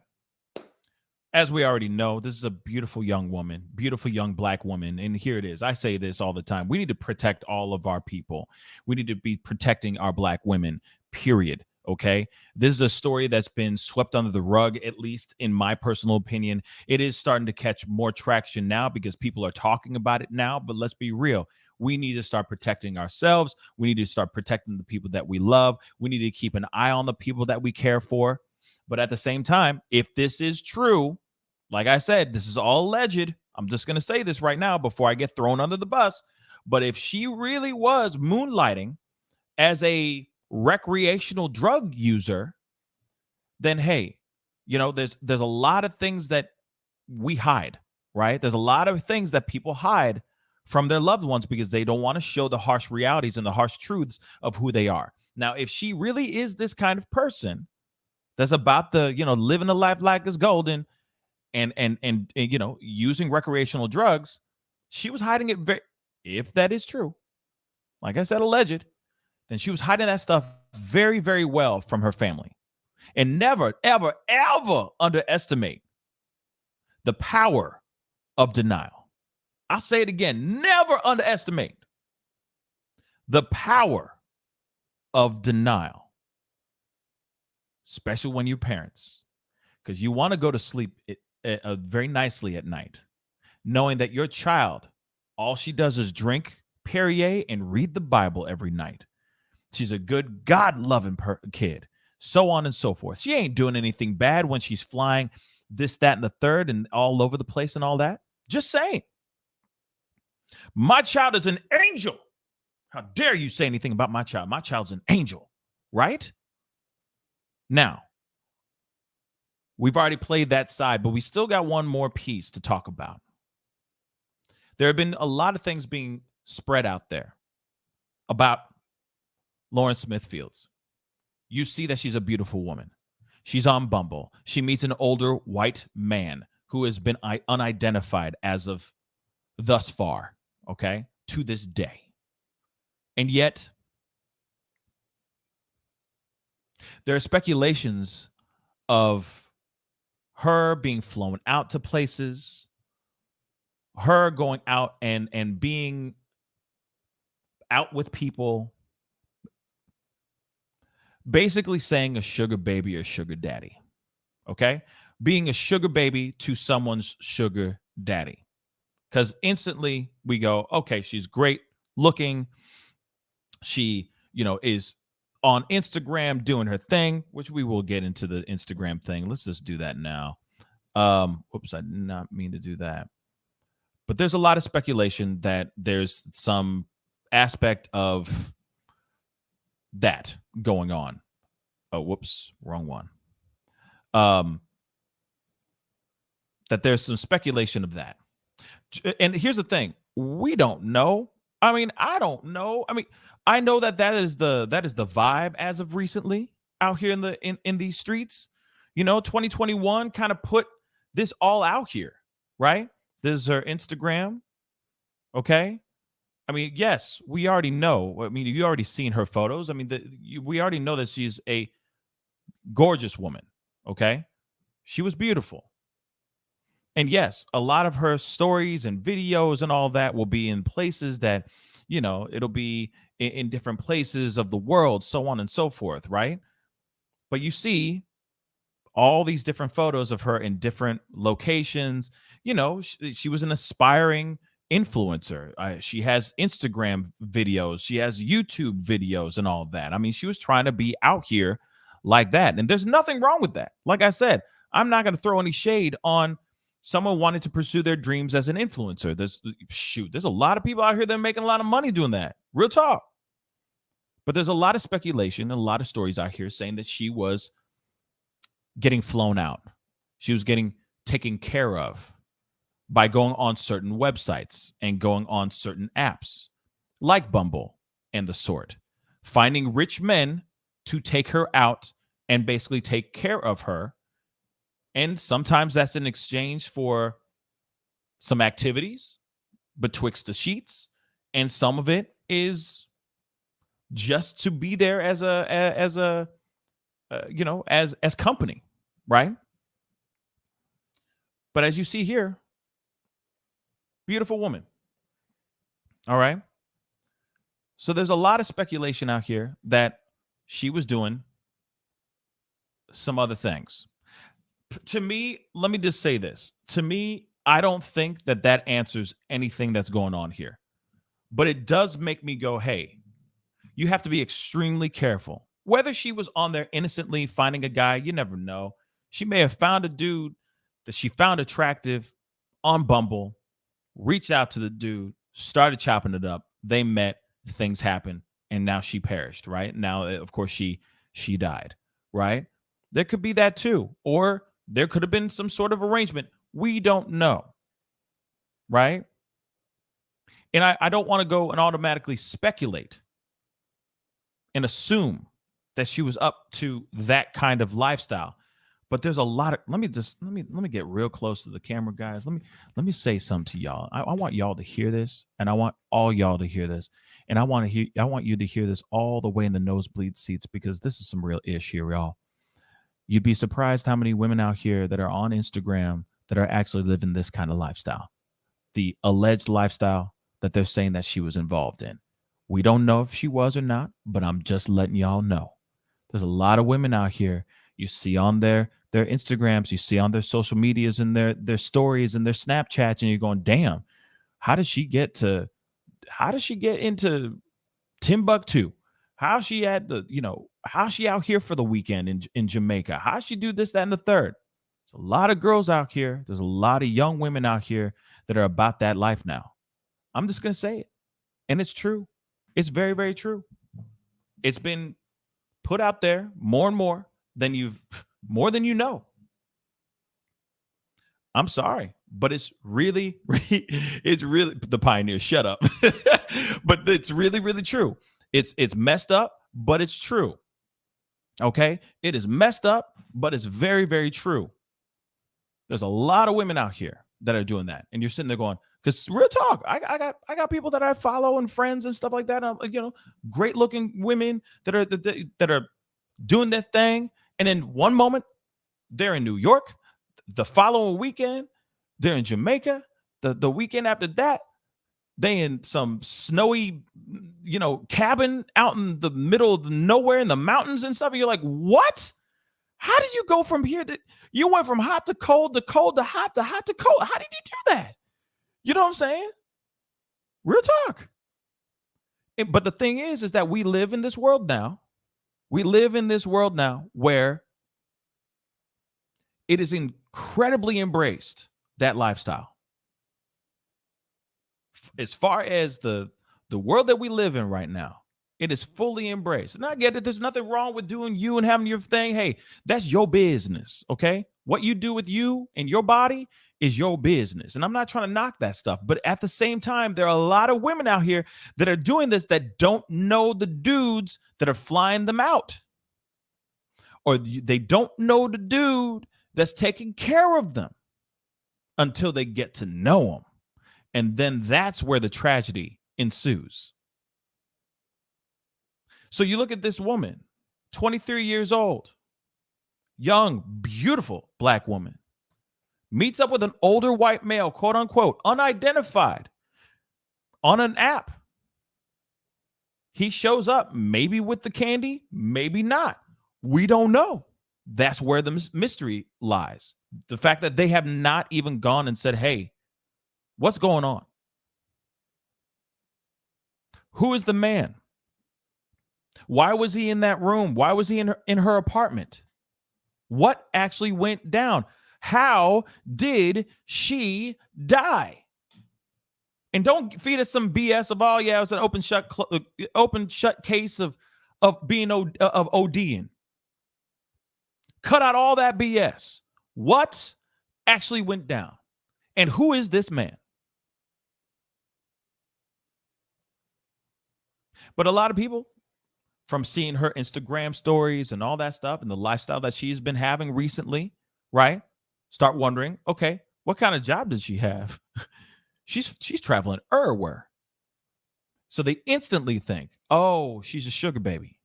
As we already know, this is a beautiful young woman, beautiful young Black woman. And here it is. I say this all the time. We need to protect all of our people. We need to be protecting our Black women, period. Okay. This is a story that's been swept under the rug, at least in my personal opinion. It is starting to catch more traction now because people are talking about it now. But let's be real. We need to start protecting ourselves. We need to start protecting the people that we love. We need to keep an eye on the people that we care for. But at the same time, if this is true, like I said, this is all alleged. I'm just going to say this right now before I get thrown under the bus. But if she really was moonlighting as a recreational drug user, then hey, you know, there's a lot of things that we hide, right? There's a lot of things that people hide from their loved ones because they don't want to show the harsh realities and the harsh truths of who they are. Now, if she really is this kind of person that's about the, you know, living a life like it's golden and you know, using recreational drugs, she was hiding it. If that is true, like I said, alleged, then she was hiding that stuff very, very well from her family. And never, ever, ever underestimate the power of denial. I'll say it again. Never underestimate the power of denial, especially when you're parents, because you want to go to sleep very nicely at night, knowing that your child, all she does is drink Perrier and read the Bible every night. She's a good, God-loving kid, so on and so forth. She ain't doing anything bad when she's flying this, that, and the third and all over the place and all that. Just saying. My child is an angel. How dare you say anything about my child? My child's an angel, right? Now, we've already played that side, but we still got one more piece to talk about. There have been a lot of things being spread out there about Lauren Smithfields. You see that she's a beautiful woman. She's on Bumble. She meets an older white man who has been unidentified as of thus far, okay, to this day. And yet, there are speculations of her being flown out to places, her going out and being out with people, basically saying a sugar baby or sugar daddy, okay? Being a sugar baby to someone's sugar daddy. Because instantly we go, okay, she's great looking. She, you know, is on Instagram doing her thing, which we will get into the Instagram thing. Let's just do that now. Whoops, I did not mean to do that. But there's a lot of speculation that there's some aspect of that going on. Oh, whoops, wrong one. That there's some speculation of that. And here's the thing. We don't know. I mean, I don't know. I mean, I know that is the vibe as of recently out here in these streets. You know, 2021 kind of put this all out here, right? This is her Instagram. Okay. I mean, yes, we already know. I mean, you already seen her photos. I mean, we already know that she's a gorgeous woman. Okay. She was beautiful. And yes, a lot of her stories and videos and all that will be in places that, you know, it'll be in different places of the world, so on and so forth, right? But you see all these different photos of her in different locations. You know, she was an aspiring influencer. She has Instagram videos. She has YouTube videos and all that. I mean, she was trying to be out here like that. And there's nothing wrong with that. Like I said, I'm not going to throw any shade on someone wanting to pursue their dreams as an influencer. There's a lot of people out here that are making a lot of money doing that. Real talk. But there's a lot of speculation and a lot of stories out here saying that she was getting flown out. She was getting taken care of by going on certain websites and going on certain apps like Bumble and the sort, finding rich men to take her out and basically take care of her. And sometimes that's in exchange for some activities betwixt the sheets, and some of it is just to be there as as company, right? But as you see here, beautiful woman. All right. So there's a lot of speculation out here that she was doing some other things. To me, let me just say this. To me, I don't think that answers anything that's going on here. But it does make me go, hey, you have to be extremely careful. Whether she was on there innocently finding a guy, you never know. She may have found a dude that she found attractive on Bumble, reached out to the dude, started chopping it up. They met, things happened, and now she perished, right? Now, of course, she died, right? There could be that too. Or there could have been some sort of arrangement. We don't know, right? And I don't want to go and automatically speculate and assume that she was up to that kind of lifestyle. But there's a lot of let me get real close to the camera, guys. Let me say something to y'all. I want y'all to hear this, and I want all y'all to hear this. And I want you to hear this all the way in the nosebleed seats, because this is some real ish here, y'all. You'd be surprised how many women out here that are on Instagram that are actually living this kind of lifestyle. The alleged lifestyle that they're saying that she was involved in. We don't know if she was or not, but I'm just letting y'all know. There's a lot of women out here you see on their Instagrams, you see on their social medias and their stories and their Snapchats, and you're going, damn, how did she get into Timbuktu? How's she how's she out here for the weekend in Jamaica? How's she do this, that, and the third? There's a lot of girls out here. There's a lot of young women out here that are about that life now. I'm just going to say it. And it's true. It's very, very true. It's been put out there more and more than you know. I'm sorry, but it's really the pioneer. Shut up. But it's really, really true. It's messed up, but it's true. Okay? It is messed up, but it's very, very true. There's a lot of women out here that are doing that. And you're sitting there going, because real talk, I got people that I follow and friends and stuff like that. Great looking women that are doing their thing. And in one moment, they're in New York. The following weekend, they're in Jamaica. The weekend after that, they in some snowy, cabin out in the middle of nowhere in the mountains and stuff. And you're like, what? How did you go from here? You went from hot to cold to cold to hot to hot to cold. How did you do that? You know what I'm saying? Real talk. But the thing is that we live in this world now. We live in this world now where it is incredibly embraced, that lifestyle. As far as the world that we live in right now, it is fully embraced. And I get it. There's nothing wrong with doing you and having your thing. Hey, that's your business, okay? What you do with you and your body is your business. And I'm not trying to knock that stuff. But at the same time, there are a lot of women out here that are doing this that don't know the dudes that are flying them out. Or they don't know the dude that's taking care of them until they get to know him. And then that's where the tragedy ensues. So you look at this woman, 23 years old, young, beautiful black woman, meets up with an older white male, quote unquote, unidentified, on an app. He shows up, maybe with the candy, maybe not. We don't know. That's where the mystery lies. The fact that they have not even gone and said, hey, what's going on? Who is the man? Why was he in that room? Why was he in her apartment? What actually went down? How did she die? And don't feed us some BS of, oh yeah, it was an open shut case of being of ODing. Cut out all that BS. What actually went down? And who is this man? But a lot of people, from seeing her Instagram stories and all that stuff and the lifestyle that she's been having recently, right? Start wondering, okay, What kind of job did she have? She's traveling everywhere. So they instantly think, oh, she's a sugar baby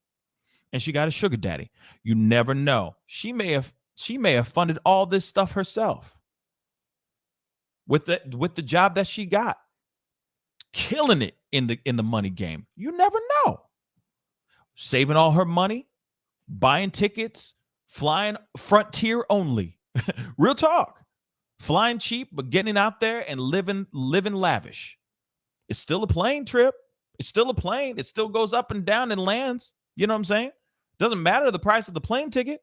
and she got a sugar daddy. You never know. She may have funded all this stuff herself with the job that she got, killing it in the money game. You never know. Saving all her money, buying tickets, flying frontier only. Real talk. Flying cheap, but getting out there and living lavish. It's still a plane trip. It's still a plane. It still goes up and down and lands. You know what I'm saying? Doesn't matter the price of the plane ticket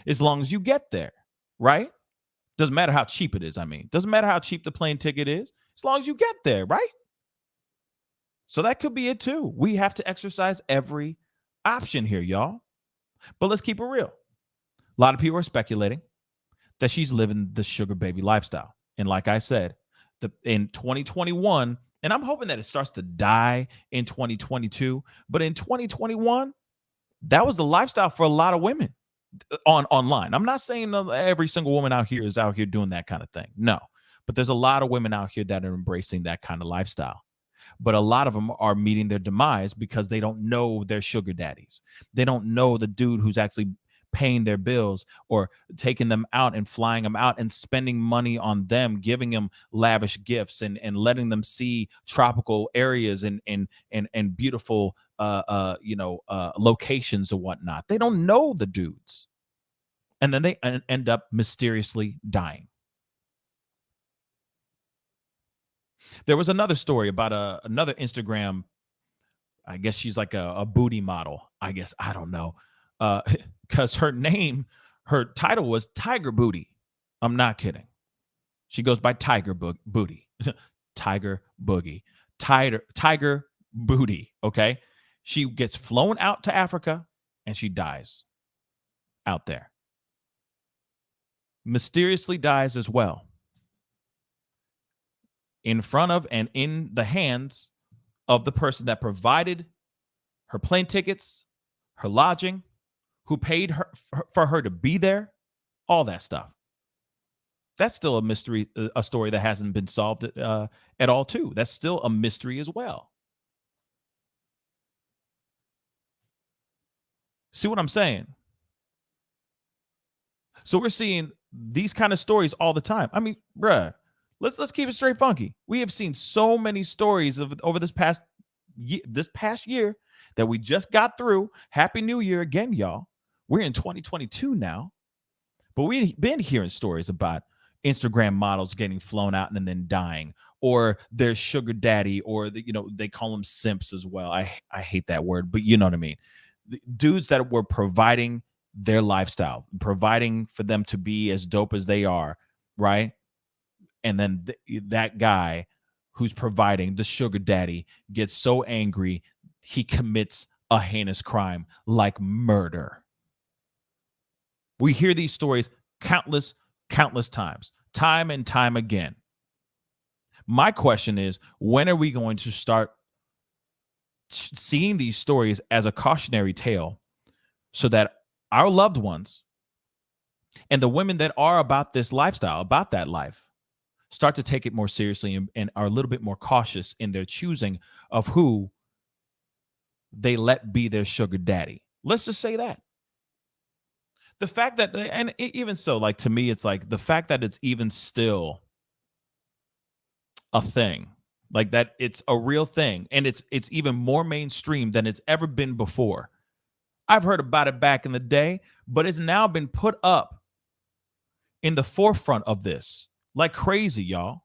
as long as you get there, right? Doesn't matter how cheap it is, I mean. Doesn't matter how cheap the plane ticket is as long as you get there, right? So that could be it too. We have to exercise every option here, y'all. But let's keep it real. A lot of people are speculating that she's living the sugar baby lifestyle. And like I said, in 2021, and I'm hoping that it starts to die in 2022, but in 2021, that was the lifestyle for a lot of women online. I'm not saying every single woman out here is out here doing that kind of thing. No, but there's a lot of women out here that are embracing that kind of lifestyle. But a lot of them are meeting their demise because they don't know their sugar daddies. They don't know the dude who's actually paying their bills or taking them out and flying them out and spending money on them, giving them lavish gifts and letting them see tropical areas and beautiful locations or whatnot. They don't know the dudes. And then they end up mysteriously dying. There was another story about another Instagram. I guess she's like a booty model. I guess, I don't know. Because her title was Tiger Booty. I'm not kidding. She goes by Tiger Booty. Tiger Boogie. Tiger Booty, okay? She gets flown out to Africa and she dies out there. Mysteriously dies as well. In front of and in the hands of the person that provided her plane tickets, her lodging, who paid her for her to be there, all that stuff. That's still a mystery, a story that hasn't been solved at all, too. That's still a mystery as well. See what I'm saying? So we're seeing these kind of stories all the time. I mean, bruh, let's keep it straight funky. We have seen so many stories over this past year that we just got through. Happy New Year again, y'all. We're in 2022 now, but we've been hearing stories about Instagram models getting flown out and then dying, or their sugar daddy, or they call them simps as well. I hate that word, but you know what I mean. The dudes that were providing their lifestyle, providing for them to be as dope as they are, right? And then that guy who's providing, the sugar daddy, gets so angry he commits a heinous crime like murder. We hear these stories countless times, time and time again. My question is, when are we going to start seeing these stories as a cautionary tale so that our loved ones and the women that are about this lifestyle, about that life, start to take it more seriously and are a little bit more cautious in their choosing of who they let be their sugar daddy? Let's just say that. The fact that, and even so, like, to me, it's like the fact that it's even still a thing, like that it's a real thing, and it's even more mainstream than it's ever been before. I've heard about it back in the day, but it's now been put up in the forefront of this like crazy, y'all.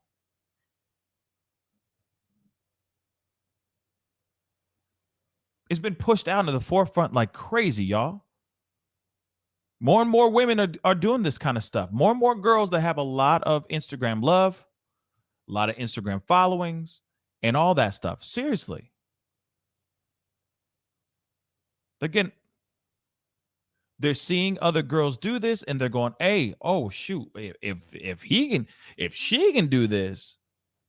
It's been pushed out into the forefront like crazy, y'all. More and more women are doing this kind of stuff. More and more girls that have a lot of Instagram love, a lot of Instagram followings, and all that stuff. Seriously. Again, they're seeing other girls do this and they're going, hey, oh shoot, if she can do this,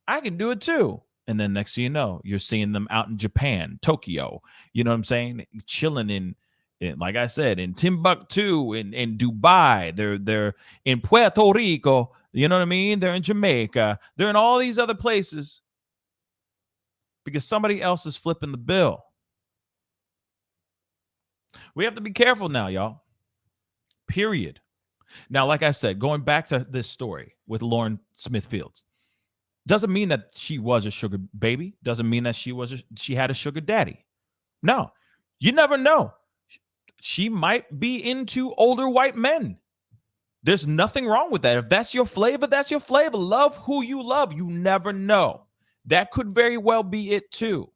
I can do it too. And then next thing you know, you're seeing them out in Japan, Tokyo, you know what I'm saying? Chilling like I said, in Timbuktu, in Dubai, they're in Puerto Rico, you know what I mean? They're in Jamaica, they're in all these other places because somebody else is flipping the bill. We have to be careful now, y'all. Period. Now, like I said, going back to this story with Lauren Smith Fields, doesn't mean that she was a sugar baby. Doesn't mean that she had a sugar daddy. No, you never know. She might be into older white men. There's nothing wrong with that. If that's your flavor, that's your flavor. Love who you love. You never know. That could very well be it too.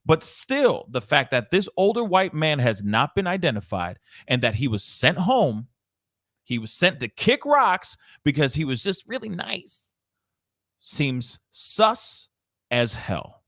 But still, the fact that this older white man has not been identified and that he was sent home, he was sent to kick rocks because he was just really nice, seems sus as hell.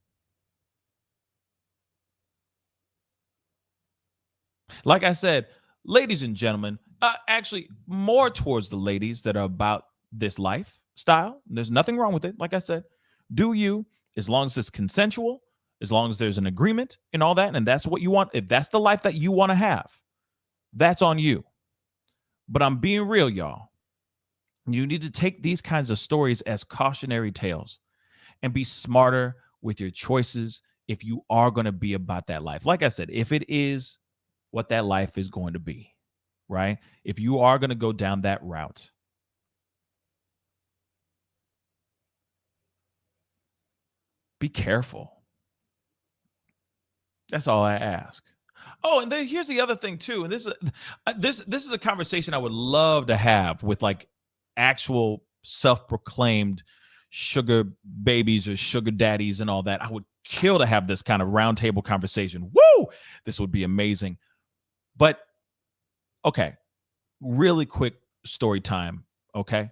Like I said, ladies and gentlemen, actually more towards the ladies that are about this lifestyle. There's nothing wrong with it. Like I said, do you, as long as it's consensual, as long as there's an agreement and all that, and that's what you want. If that's the life that you want to have, that's on you. But I'm being real, y'all. You need to take these kinds of stories as cautionary tales and be smarter with your choices if you are going to be about that life. Like I said, if it is what that life is going to be, right? If you are going to go down that route, be careful. That's all I ask. Oh, and here's the other thing too. And this is a conversation I would love to have with like actual self-proclaimed sugar babies or sugar daddies and all that. I would kill to have this kind of roundtable conversation. Woo! This would be amazing. But okay, really quick story time, okay?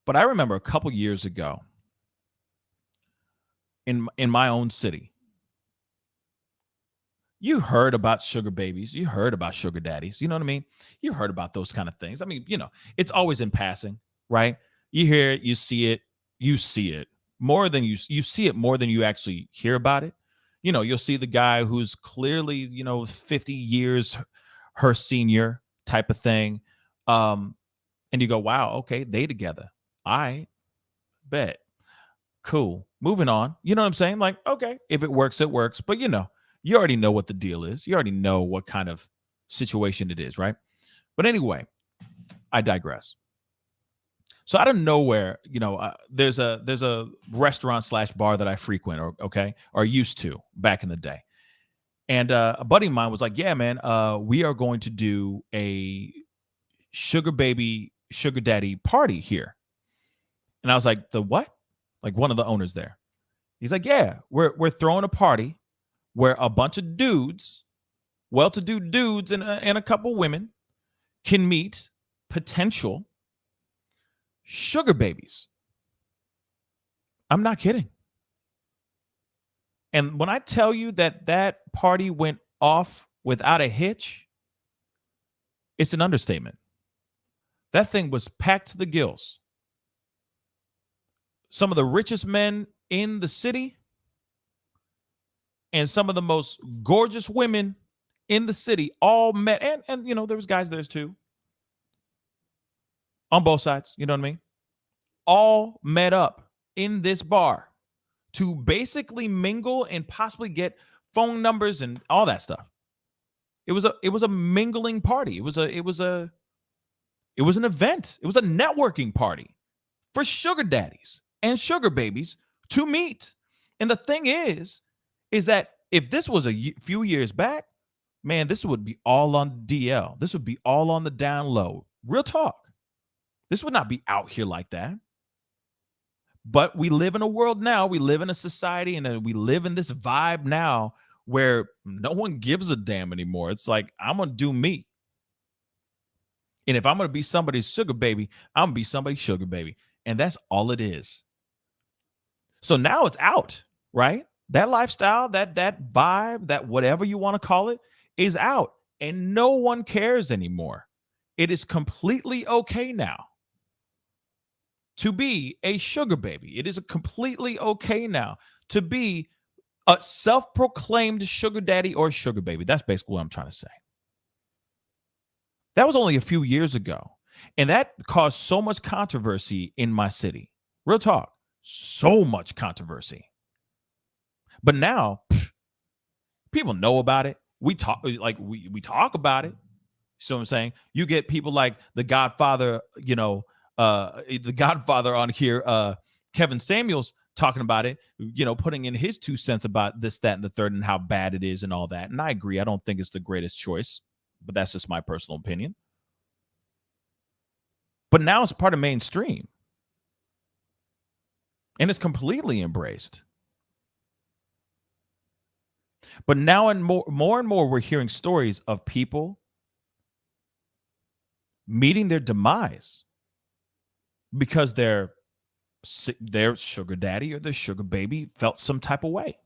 But I remember a couple years ago in my own city, you heard about sugar babies, you heard about sugar daddies, you know what I mean? You heard about those kind of things. I mean, it's always in passing, right? You hear it, you see it more than you see it more than you actually hear about it. You'll see the guy who's clearly, 50 years her senior type of thing. And you go, wow, okay, they together. I bet. Cool. Moving on. You know what I'm saying? Like, okay, if it works, it works. But you already know what the deal is. You already know what kind of situation it is, right? But anyway, I digress. So out of nowhere, there's a restaurant / bar that I frequent, or used to back in the day. And a buddy of mine was like, yeah, man, we are going to do a sugar baby, sugar daddy party here. And I was like, the what? Like one of the owners there. He's like, yeah, we're throwing a party where a bunch of dudes, well-to-do dudes and a couple women can meet potential sugar babies. I'm not kidding. And when I tell you that party went off without a hitch, it's an understatement. That thing was packed to the gills. Some of the richest men in the city and some of the most gorgeous women in the city all met. And there was guys there too. On both sides, you know what I mean? All met up in this bar to basically mingle and possibly get phone numbers and all that stuff. It was a mingling party. It was an event. It was a networking party for sugar daddies and sugar babies to meet. And the thing is that if this was a few years back, man, this would be all on DL. This would be all on the down low. Real talk. This would not be out here like that. But we live in a world now, we live in a society, and we live in this vibe now where no one gives a damn anymore. It's like, I'm going to do me. And if I'm going to be somebody's sugar baby, I'm going to be somebody's sugar baby. And that's all it is. So now it's out, right? That lifestyle, that vibe, that whatever you want to call it is out. And no one cares anymore. It is completely okay now to be a sugar baby. It is completely okay now to be A self-proclaimed sugar daddy or sugar baby. That's basically what I'm trying to say. That was only a few years ago. And that caused so much controversy in my city. Real talk. So much controversy. But now, people know about it. We talk we talk about it. So I'm saying you get people like the Godfather, the Godfather on here, Kevin Samuels talking about it, putting in his 2 cents about this, that, and the third, and how bad it is and all that. And I agree. I don't think it's the greatest choice, but that's just my personal opinion. But now it's part of mainstream. And it's completely embraced. But now and more and more, we're hearing stories of people meeting their demise because their sugar daddy or their sugar baby felt some type of way.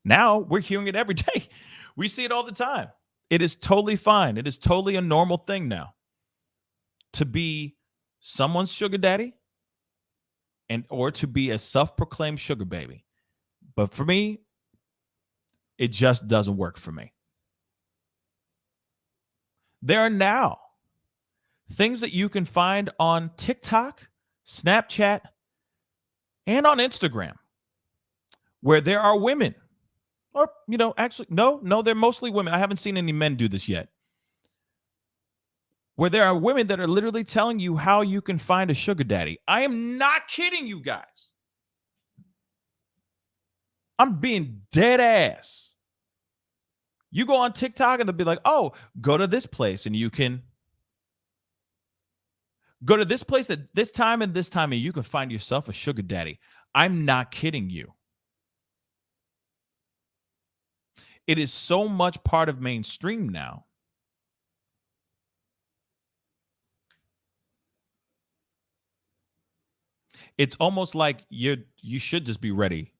Now we're hearing it every day. We see it all the time. It is totally fine. It is totally a normal thing now to be someone's sugar daddy or to be a self-proclaimed sugar baby. But for me, it just doesn't work for me. There are now things that you can find on TikTok, Snapchat, and on Instagram where there are women, or, actually, no, they're mostly women. I haven't seen any men do this yet. Where there are women that are literally telling you how you can find a sugar daddy. I am not kidding you guys. I'm being dead ass. You go on TikTok and they'll be like, oh, go to this place and you can go to this place at this time and you can find yourself a sugar daddy. I'm not kidding you. It is so much part of mainstream now. It's almost like you should just be ready.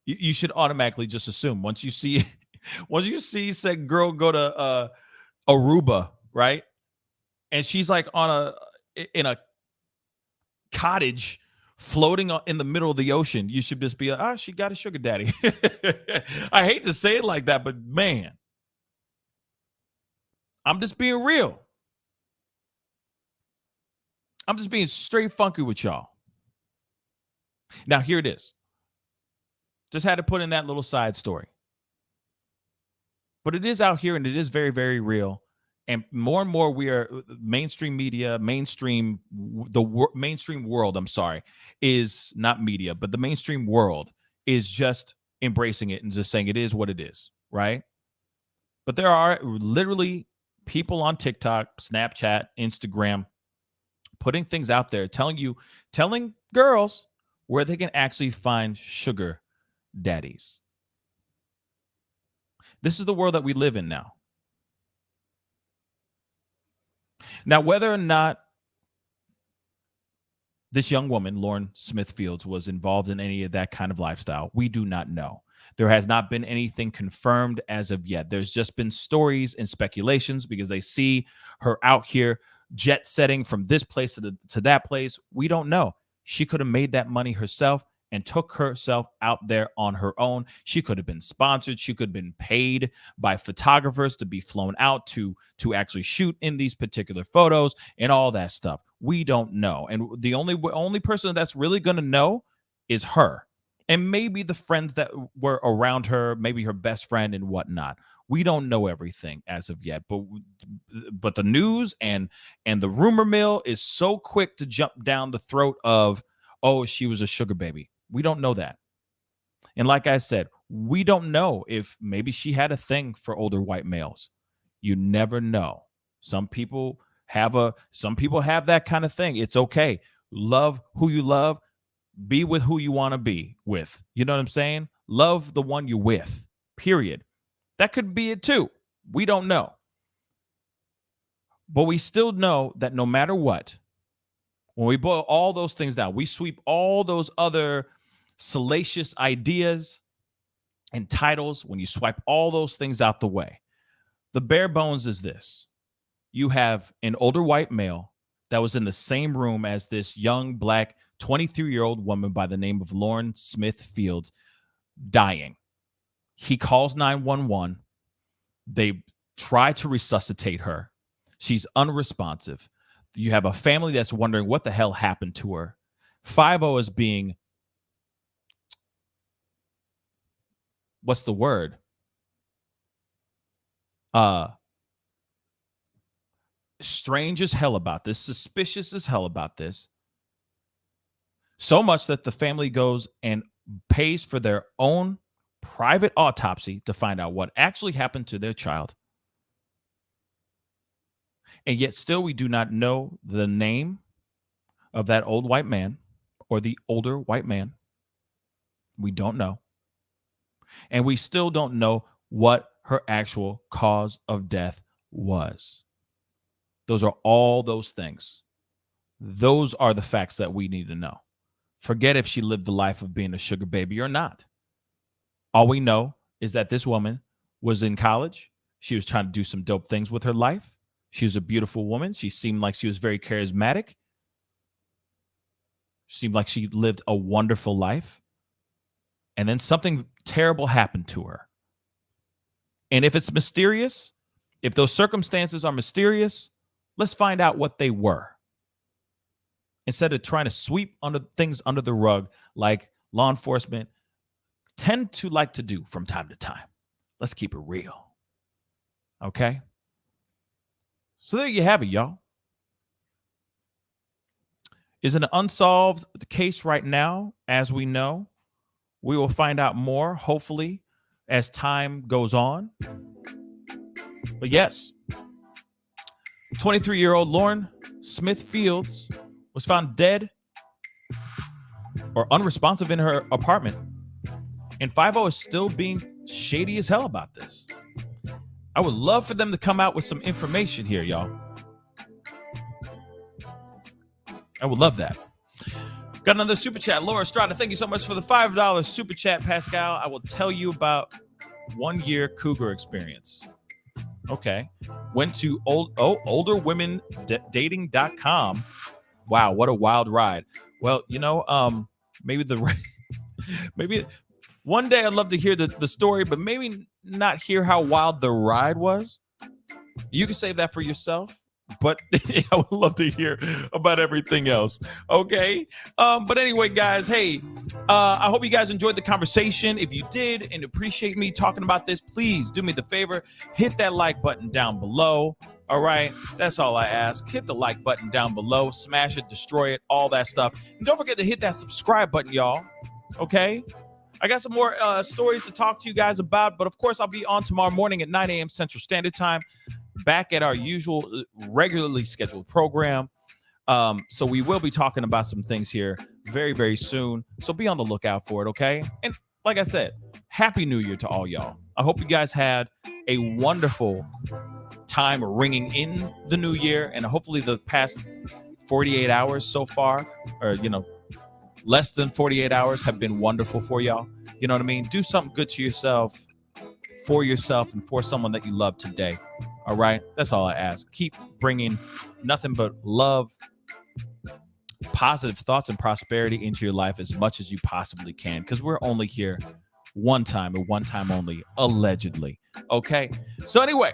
You should automatically just assume once you see said girl go to Aruba, right? And she's like in a cottage floating in the middle of the ocean. You should just be like, she got a sugar daddy. I hate to say it like that, but man, I'm just being real. I'm just being straight funky with y'all. Now, here it is. Just had to put in that little side story. But it is out here and it is very, very real. And more we are mainstream media, mainstream world, is not media, but the mainstream world is just embracing it and just saying it is what it is, right? But there are literally people on TikTok, Snapchat, Instagram, putting things out there, telling girls where they can actually find sugar daddies. This is the world that we live in now. Now, whether or not this young woman, Lauren Smithfields, was involved in any of that kind of lifestyle, we do not know. There has not been anything confirmed as of yet. There's just been stories and speculations because they see her out here jet setting from this place to that place. We don't know. She could have made that money herself and took herself out there on her own. She could have been sponsored. She could have been paid by photographers to be flown out to actually shoot in these particular photos and all that stuff. We don't know. And the only person that's really going to know is her. And maybe the friends that were around her, maybe her best friend and whatnot. We don't know everything as of yet, but the news and the rumor mill is so quick to jump down the throat of, oh, she was a sugar baby. We don't know that. And like I said, we don't know if maybe she had a thing for older white males. You never know. Some people have that kind of thing. It's okay. Love who you love. Be with who you want to be with. You know what I'm saying? Love the one you're with, period. That could be it too. We don't know. But we still know that no matter what, when we boil all those things down, we sweep all those other salacious ideas and titles, when you swipe all those things out the way, the bare bones is this. You have an older white male that was in the same room as this young black 23-year-old woman by the name of Lauren Smith Fields dying. He calls 911. They try to resuscitate her. She's unresponsive. You have a family that's wondering what the hell happened to her. 5-0 is being, what's the word? Strange as hell about this, suspicious as hell about this. So much that the family goes and pays for their own private autopsy to find out what actually happened to their child. And yet still we do not know the name of that old white man or the older white man. We don't know. And we still don't know what her actual cause of death was. Those are all those things. Those are the facts that we need to know. Forget if she lived the life of being a sugar baby or not. All we know is that this woman was in college. She was trying to do some dope things with her life. She was a beautiful woman. She seemed like she was very charismatic. She seemed like she lived a wonderful life. And then something terrible happened to her. And if it's mysterious, if those circumstances are mysterious, let's find out what they were. Instead of trying to sweep things under the rug like law enforcement tend to like to do from time to time. Let's keep it real. Okay? So there you have it, y'all. Is an unsolved case right now, as we know. We will find out more, hopefully, as time goes on. But yes, 23-year-old Lauren Smith Fields was found dead or unresponsive in her apartment. And 5-0 is still being shady as hell about this. I would love for them to come out with some information here, y'all. I would love that. Got another super chat. Laura Estrada, thank you so much for the $5 super chat, Pascal. I will tell you about 1 year cougar experience. Okay. Went to olderwomendating.com. Wow, what a wild ride. Well, maybe one day I'd love to hear the story, but maybe not hear how wild the ride was. You can save that for yourself, but I would love to hear about everything else. Okay. But anyway, guys, hey, I hope you guys enjoyed the conversation. If you did and appreciate me talking about this, please do me the favor, hit that like button down below. All right. That's all I ask. Hit the like button down below, smash it, destroy it, all that stuff. And don't forget to hit that subscribe button, y'all. Okay. I got some more stories to talk to you guys about, but of course I'll be on tomorrow morning at 9 a.m. Central Standard Time, back at our usual regularly scheduled program. So we will be talking about some things here very, very soon. So be on the lookout for it, okay? And like I said, Happy New Year to all y'all. I hope you guys had a wonderful time ringing in the new year, and hopefully the past 48 hours so far, or, less than 48 hours have been wonderful for y'all. You know what I mean? Do something good to yourself, for yourself, and for someone that you love today. All right? That's all I ask. Keep bringing nothing but love, positive thoughts, and prosperity into your life as much as you possibly can, because we're only here one time and one time only, allegedly. Okay? So anyway,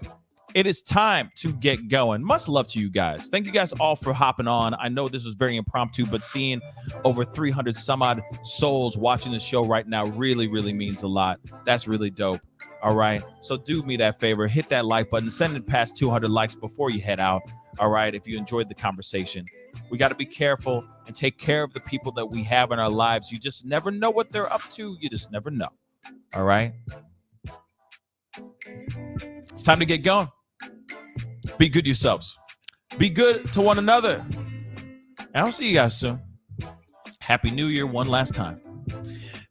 it is time to get going. Much love to you guys. Thank you guys all for hopping on. I know this was very impromptu, but seeing over 300 some odd souls watching the show right now really, really means a lot. That's really dope. All right. So do me that favor. Hit that like button. Send it past 200 likes before you head out. All right. If you enjoyed the conversation, we got to be careful and take care of the people that we have in our lives. You just never know what they're up to. You just never know. All right. It's time to get going. Be good yourselves. Be good to one another. And I'll see you guys soon. Happy New Year one last time.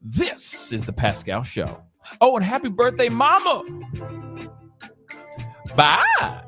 This is the Pascal Show. Oh, and happy birthday, Mama. Bye.